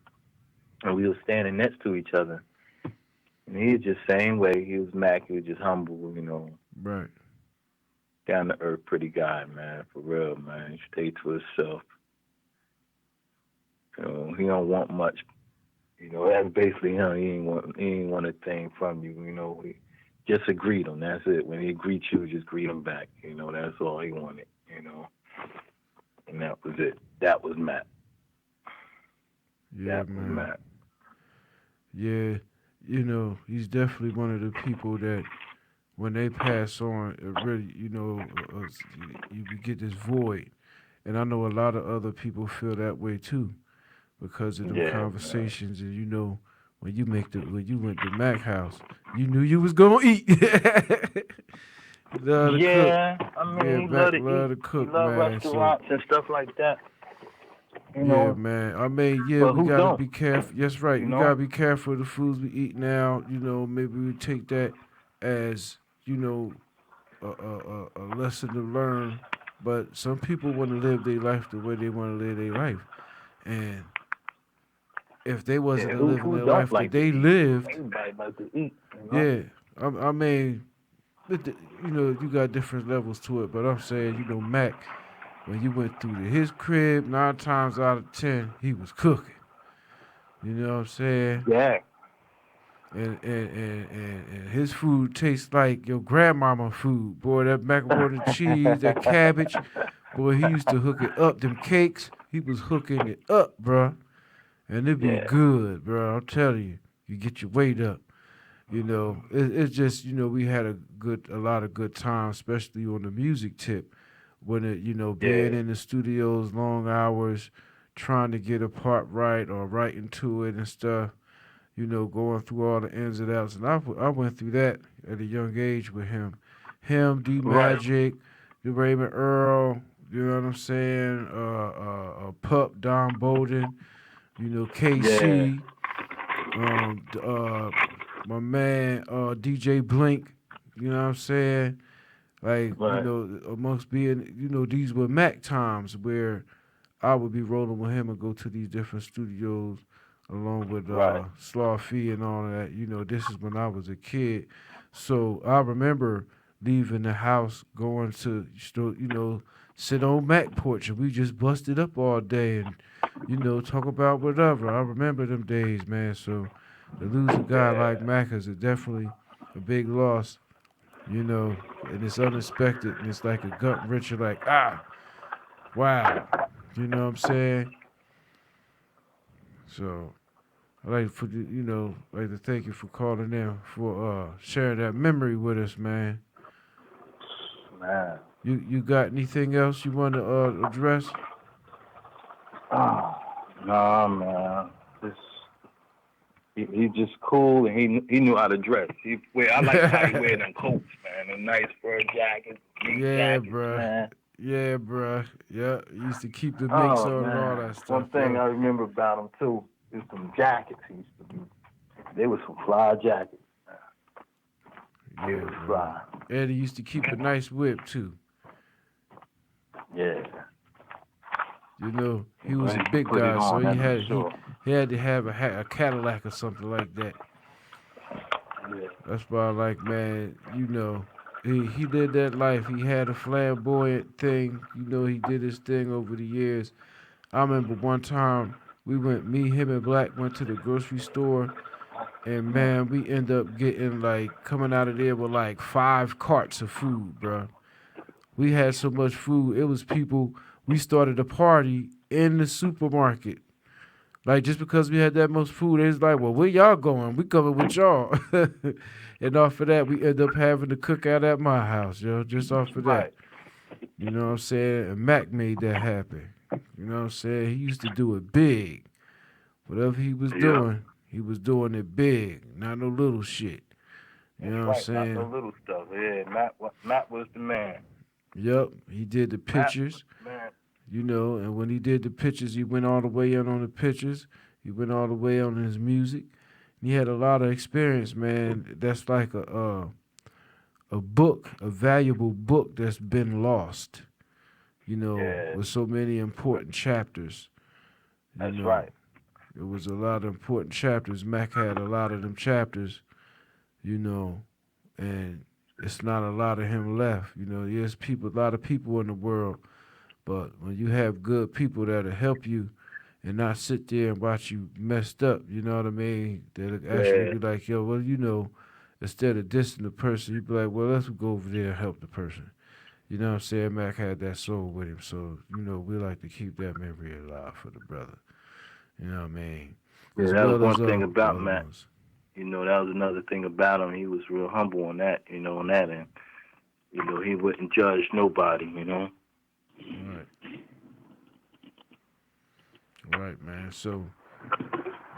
and we were standing next to each other. And he was just same way. He was Mac. He was just humble, Right. down to earth, pretty guy, man. For real, man. He stayed to himself. He don't want much. That's basically him. He ain't want a thing from you. He just greet him. That's it. When he greets you, just greet him back. That's all he wanted. And that was it. That was Matt. Yeah, That was man. Matt. Yeah, he's definitely one of the people that when they pass on, it really, you get this void. And I know a lot of other people feel that way too because of them Yeah, man. conversations. And when you went to Mac house, you knew you was gonna eat. Love to cook. Yeah, I Yeah, mean, he Mac love to love eat. to He cook, love man. So restaurants and stuff like that. You yeah, know, man. I mean, yeah, but we who gotta don't? be careful. Yes, right. You We know? gotta be careful of the foods we eat now. Maybe we take that as a lesson to learn. But some people want to live their life the way they want to live their life, and if they wasn't Yeah, who living who their don't life that like to they eat? lived, Everybody like to eat. You know? yeah. I mean, you got different levels to it. But I'm saying, Mac, when you went through to his crib, 9 times out of 10, he was cooking. You know what I'm saying? Yeah. And his food tastes like your grandmama food. Boy, that macaroni and cheese, that cabbage, boy, he used to hook it up. Them cakes, he was hooking it up, bruh. And it be Yeah. good, bruh. I'm telling you, you get your weight up. It's just, we had a lot of good times, especially on the music tip. When being Yeah. in the studios, long hours, trying to get a part right or writing to it and stuff, going through all the ins and outs. And I went through that at a young age with him. Him, D Right. Magic, the Raymond Earl, you know what I'm saying? Pup, Don Bolden, Yeah. KC, my man, DJ Blink, you know what I'm saying? Like, Right. amongst being, these were Mac times where I would be rolling with him and go to these different studios along with Right. Slaw Fee and all of that. This is when I was a kid. So I remember leaving the house, going to, sit on Mac porch and we just busted up all day and, talk about whatever. I remember them days, man. So to lose a guy like Yeah. Mac is definitely a big loss, you know, and it's unexpected, and it's like a gut wrencher, like, wow, you know what I'm saying? So I like for like to thank you for calling in, for sharing that memory with us, man. Man. You got anything else you want to address? Oh, nah, man. This, he just cool, and he knew how to dress. I like how he wear them coats, man. Them nice fur jackets, mink Yeah, jackets, bruh. man. Yeah, bruh. Yeah, used to keep the minks Oh on and all man. that stuff. One thing I remember about him too is them jackets he used to be. They was some fly jackets. Yeah, They was bro. fly. And he used to keep a nice whip too. Yeah. You know, he was He a used to big put it guy, so on, he that's for had sure. he had to have a Cadillac or something like that. Yeah. That's why, like, man, you know, he did that life. He had a flamboyant thing. You know, he did his thing over the years. I remember one time him and Black went to the grocery store, and man, we end up getting like coming out of there with like 5 carts of food, bro. We had so much food. It was people. We started a party in the supermarket. Like just because we had that much food, it's like, well, where y'all going? We coming with y'all. And off of that, we end up having to cook out at my house, yo. Just off of that, Right. you know what I'm saying? And Mac made that happen. You know what I'm saying? He used to do it big. Whatever Yeah. he was doing it big, not no little shit. You That's know what I'm right. Not saying? no little stuff. Yeah. Matt was the man. Yep, he did the Matt was pictures, the man. you know, and when he did the pictures, he went all the way in on the pictures. He went all the way on his music. And he had a lot of experience, man. That's like a book, a valuable book that's been lost, you know, Yeah. with so many important chapters. You That's know, right. it was a lot of important chapters. Mac had a lot of them chapters, you know, and it's not a lot of him left. You know, there's a lot of people in the world, but when you have good people that'll help you and not sit there and watch you messed up, you know what I mean? That'll actually Yeah. be like, yo, well, you know, instead of dissing the person, you be like, well, let's go over there and help the person. You know what I'm saying? Mac had that soul with him, so, you know, we like to keep that memory alive for the brother. You know what I mean? Yeah, As that was well as one thing the about other Matt. ones. You know, that was another thing about him. He was real humble on that, on that end. You know, he wouldn't judge nobody, Right. Right, man. So,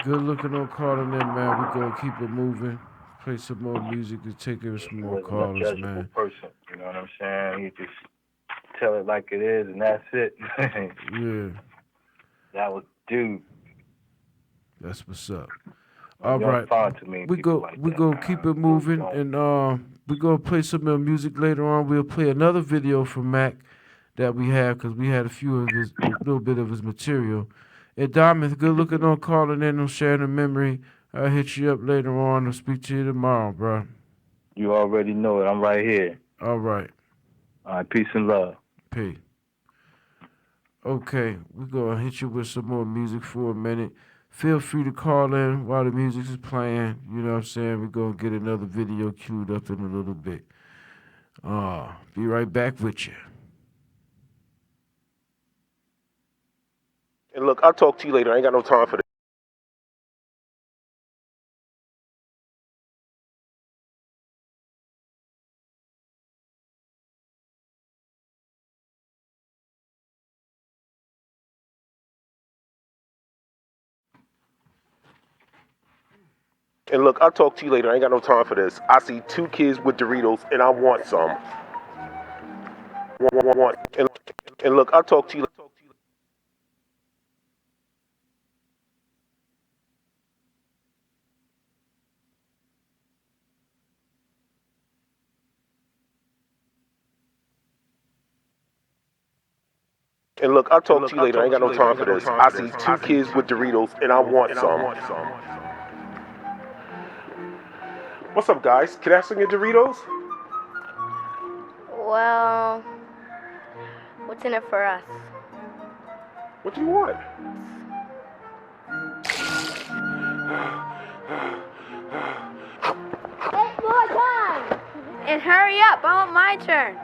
good looking on calling in, man. We gonna keep it moving. Play some more music and take in He some more wasn't a callers, judgeable man. person, you know what I'm saying? He just tell it like it is, and that's it. Yeah, That was dude. that's what's up. And All you don't right, find too many people like we that, gonna man. keep it You really moving, don't. and we gonna play some more music later on. We'll play another video from Mac that we have because we had a little bit of his material. And Diamond, good looking on calling in and sharing a memory. I'll hit you up later on. I'll speak to you tomorrow, bro. You already know it. I'm right here. All right, All right, peace and love. peace. Okay, we're gonna hit you with some more music for a minute. Feel free to call in while the music is playing. You know what I'm saying? We're gonna get another video queued up in a little bit. Be right back with you. And look, I'll talk to you later. I ain't got no time for this. And look, I'll talk to you later. I ain't got no time for this. I see 2 kids with Doritos, and I want some. Want. And look, I'll talk to you. And look, I'll talk to you later. I ain't got no time for this. I see 2 kids with Doritos, and I want some. What's up, guys? Can I have some of your Doritos? Well, what's in it for us? What do you want? Hey, boy, And hurry up, I want my turn.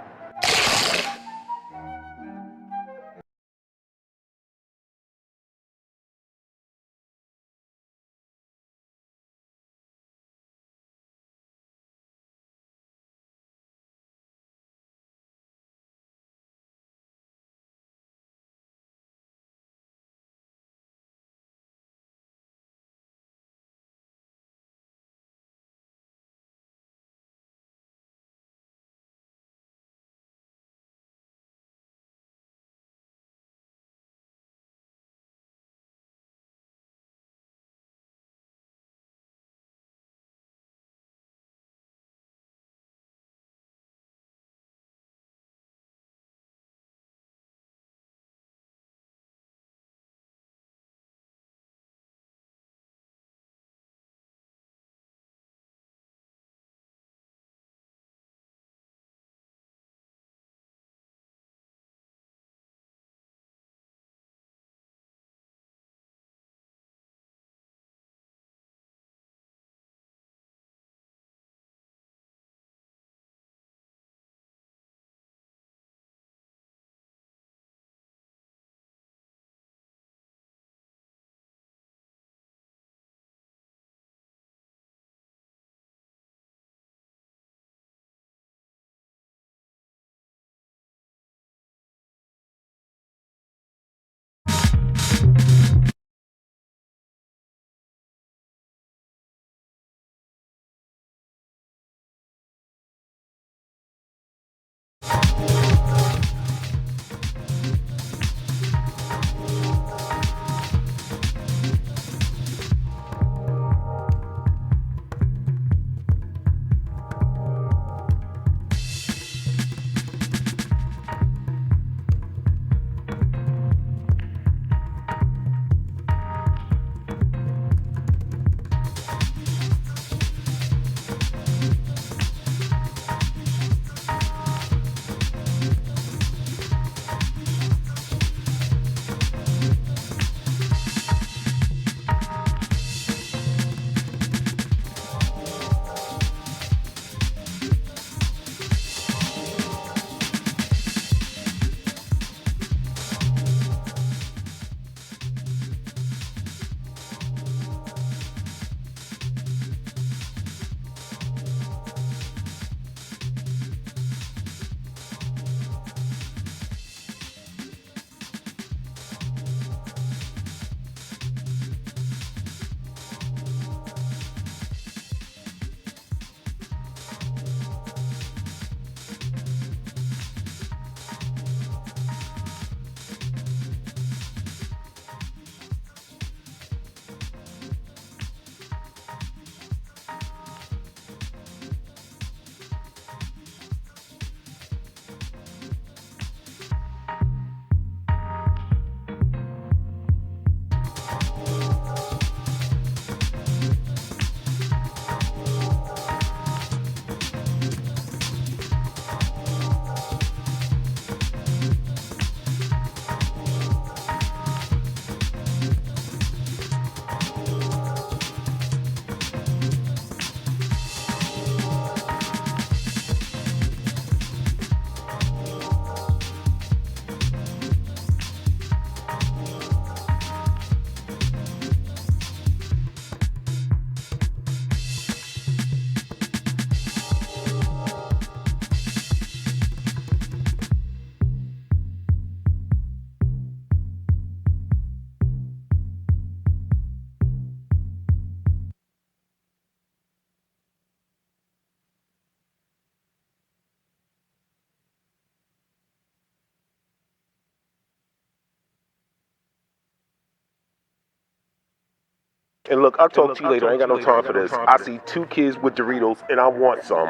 And look, I'll talk to you later. I ain't got no time for this. I see two kids with Doritos, and I want some.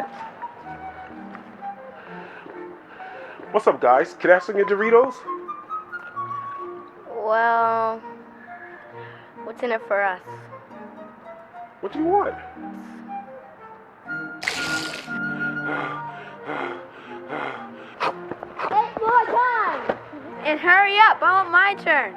What's up, guys? Can I have some of your Doritos? Well, what's in it for us? What do you want? It's more time! And hurry up, I want my turn.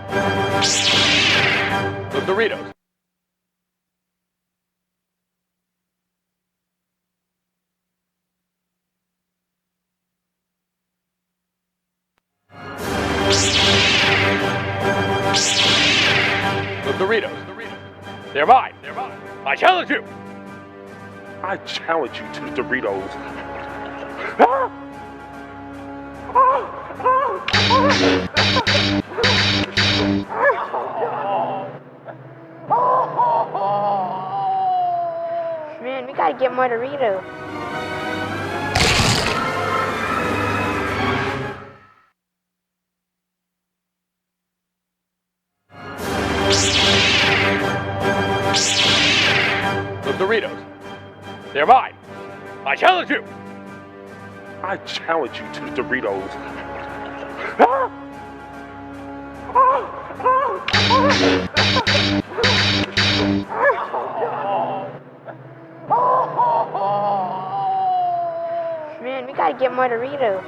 The Doritos. The Doritos. They're mine. I challenge you. I challenge you to the Doritos. Man, we gotta get more Doritos. The Doritos. They're mine. I challenge you. I challenge you to the Doritos. Man, we gotta get more Doritos.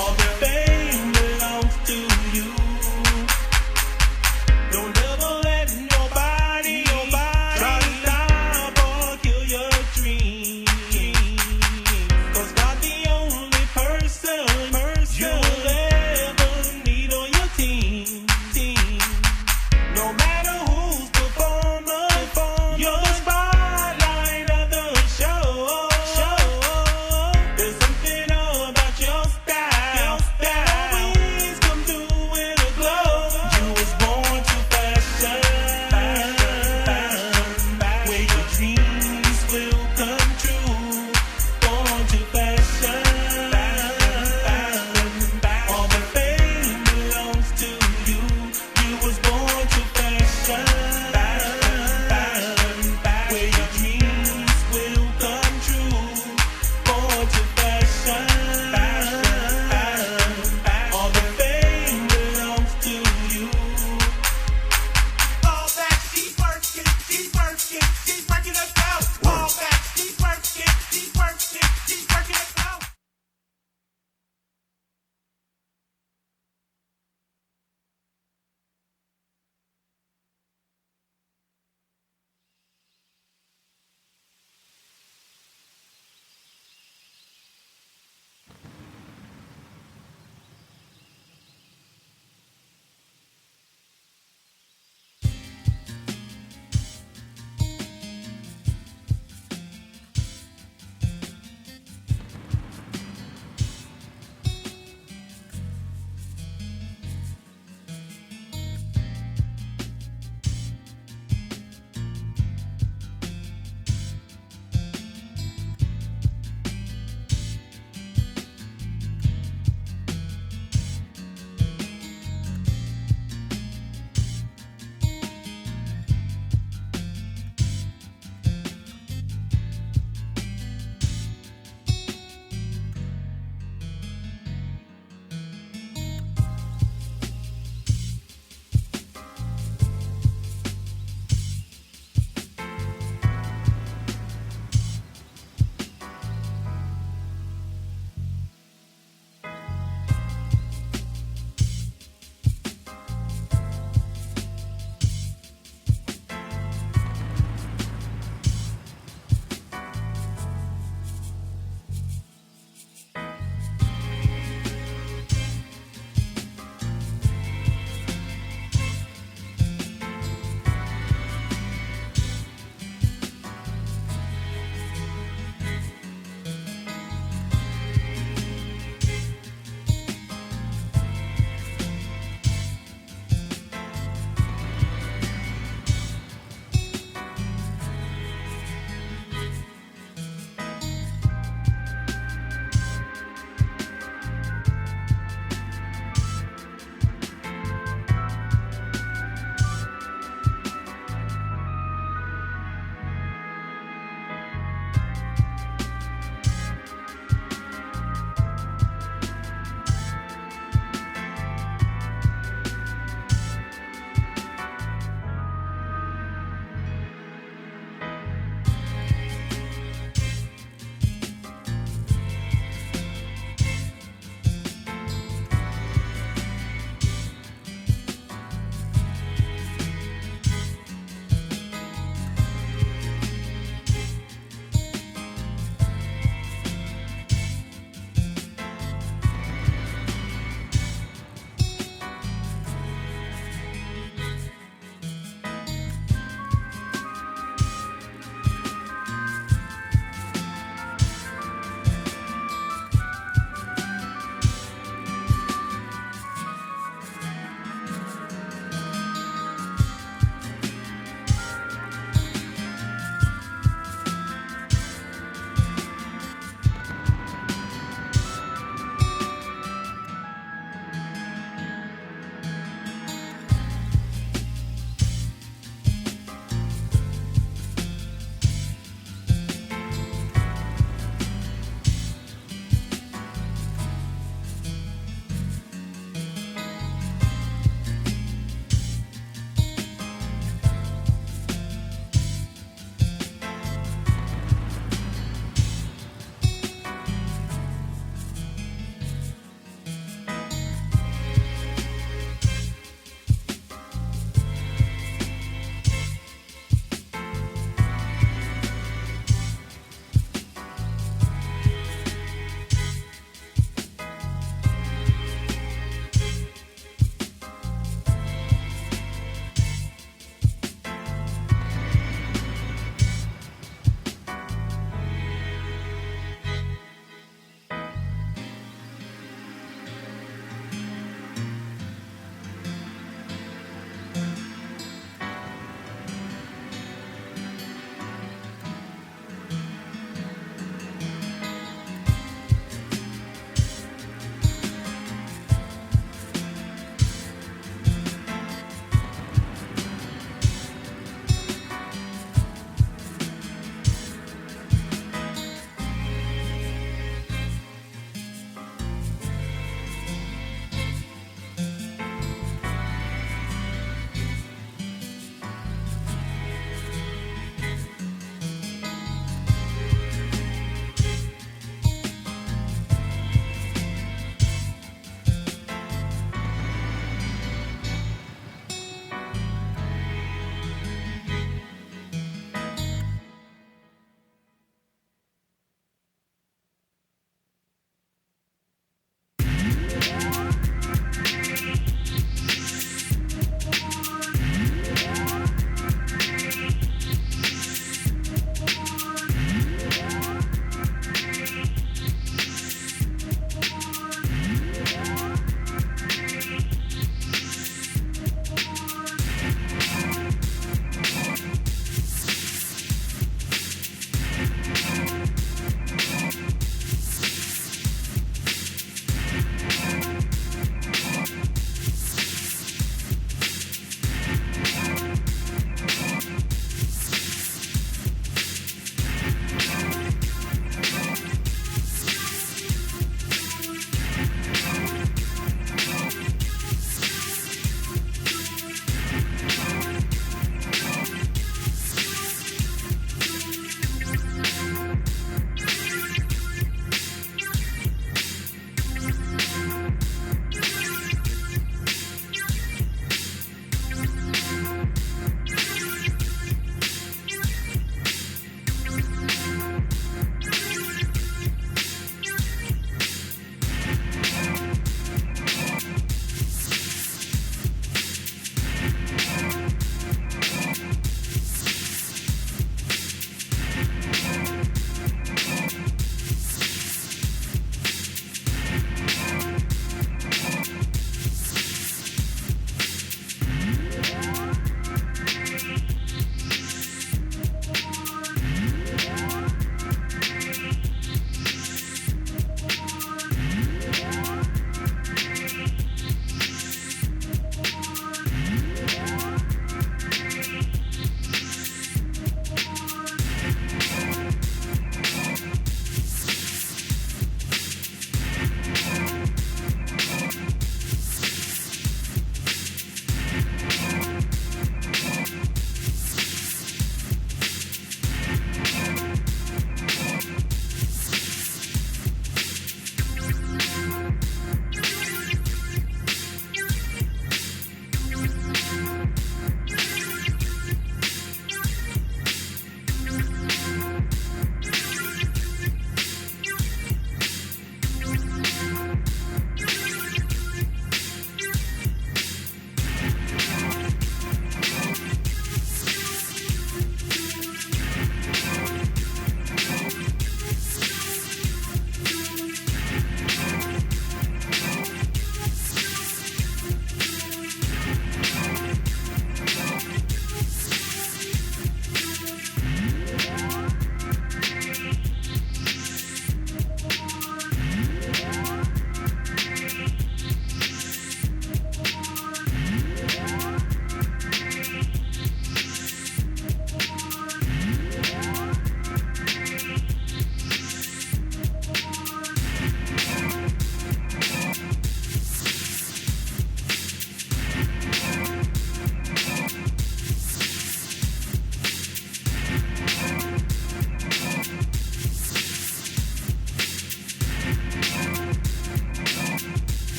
All the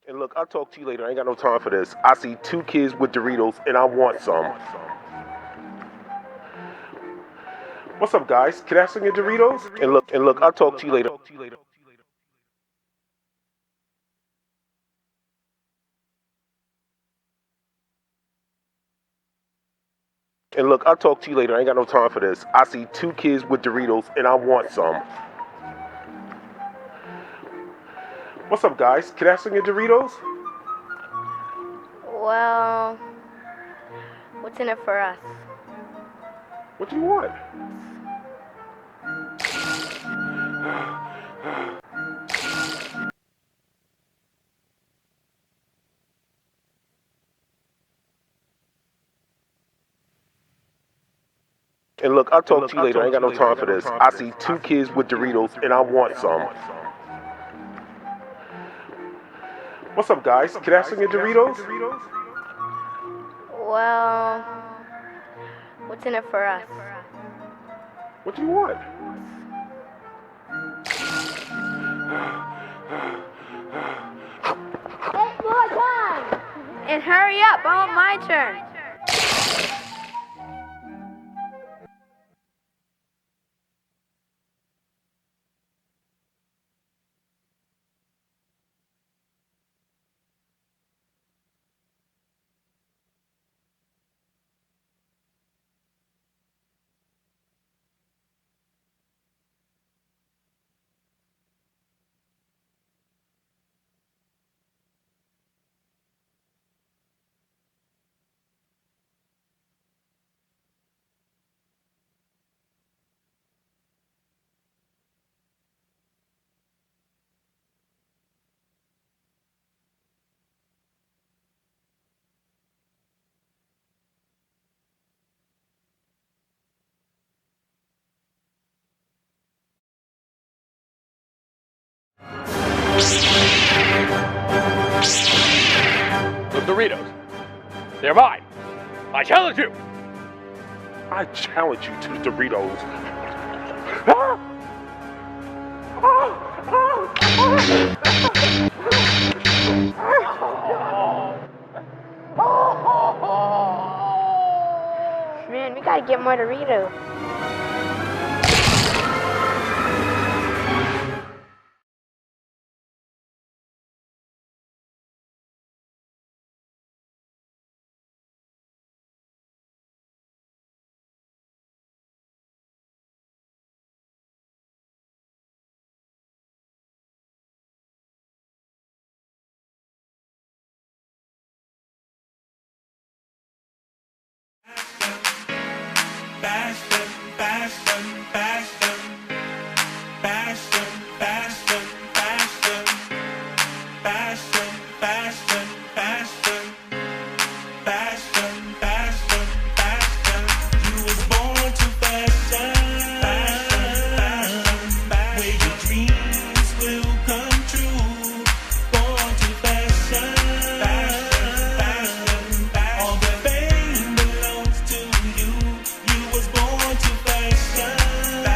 And look, I'll talk to you later. I ain't got no time for this. I see 2 kids with Doritos, and I want some. What's up, guys? Can I have some of your Doritos? And look, I'll talk to you later. And look, I'll talk to you later. I ain't got no time for this. I see 2 kids with Doritos, and I want some. What's up, guys? Can I have some of your Doritos? Well, what's in it for us? What do you want? And look, I'll talk to you later. I ain't got no time for this. I see 2 kids with Doritos, and I want some. What's up, guys? Can I have some of your Doritos? Well, what's in it for us? What do you want? Hey, more time! And hurry up, I want my turn. Those Doritos. They're mine. I challenge you. I challenge you to the Doritos. Man, we gotta get more Doritos. All the fame belongs to you. You was born to fashion.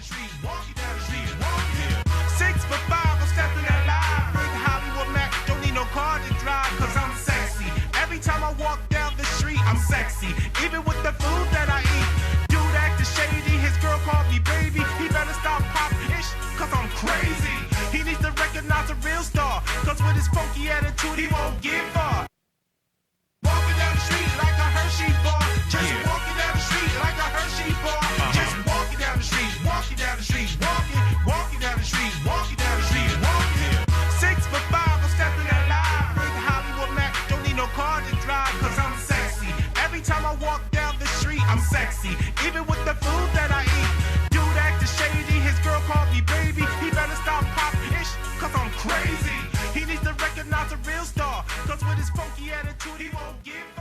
street, walking down the street, walking. 6'5", I'm stepping that line. Big Hollywood Mack, don't need no car to drive, cause I'm sexy. Every time I walk down the street, I'm sexy. Even with the food that I eat. Dude acting shady, his girl called me baby. He better stop pop-ish, cause I'm crazy. He needs to recognize a real star, cause with his funky attitude, he won't give up. Walking down the street like a Hershey bar. Just walking down the street like a Hershey bar. Just walking down the street, walking down the street, walking down the street, walking down the street, walking. 6'5", I'm stepping that line. Big Hollywood Mack, don't need no car to drive, cause I'm sexy. Every time I walk down the street, I'm sexy. Even with the food that I eat. Dude acting shady, his girl called me baby. He better stop pop-ish, cause I'm crazy. He needs to recognize a real star, cause with his funky attitude, he won't give up.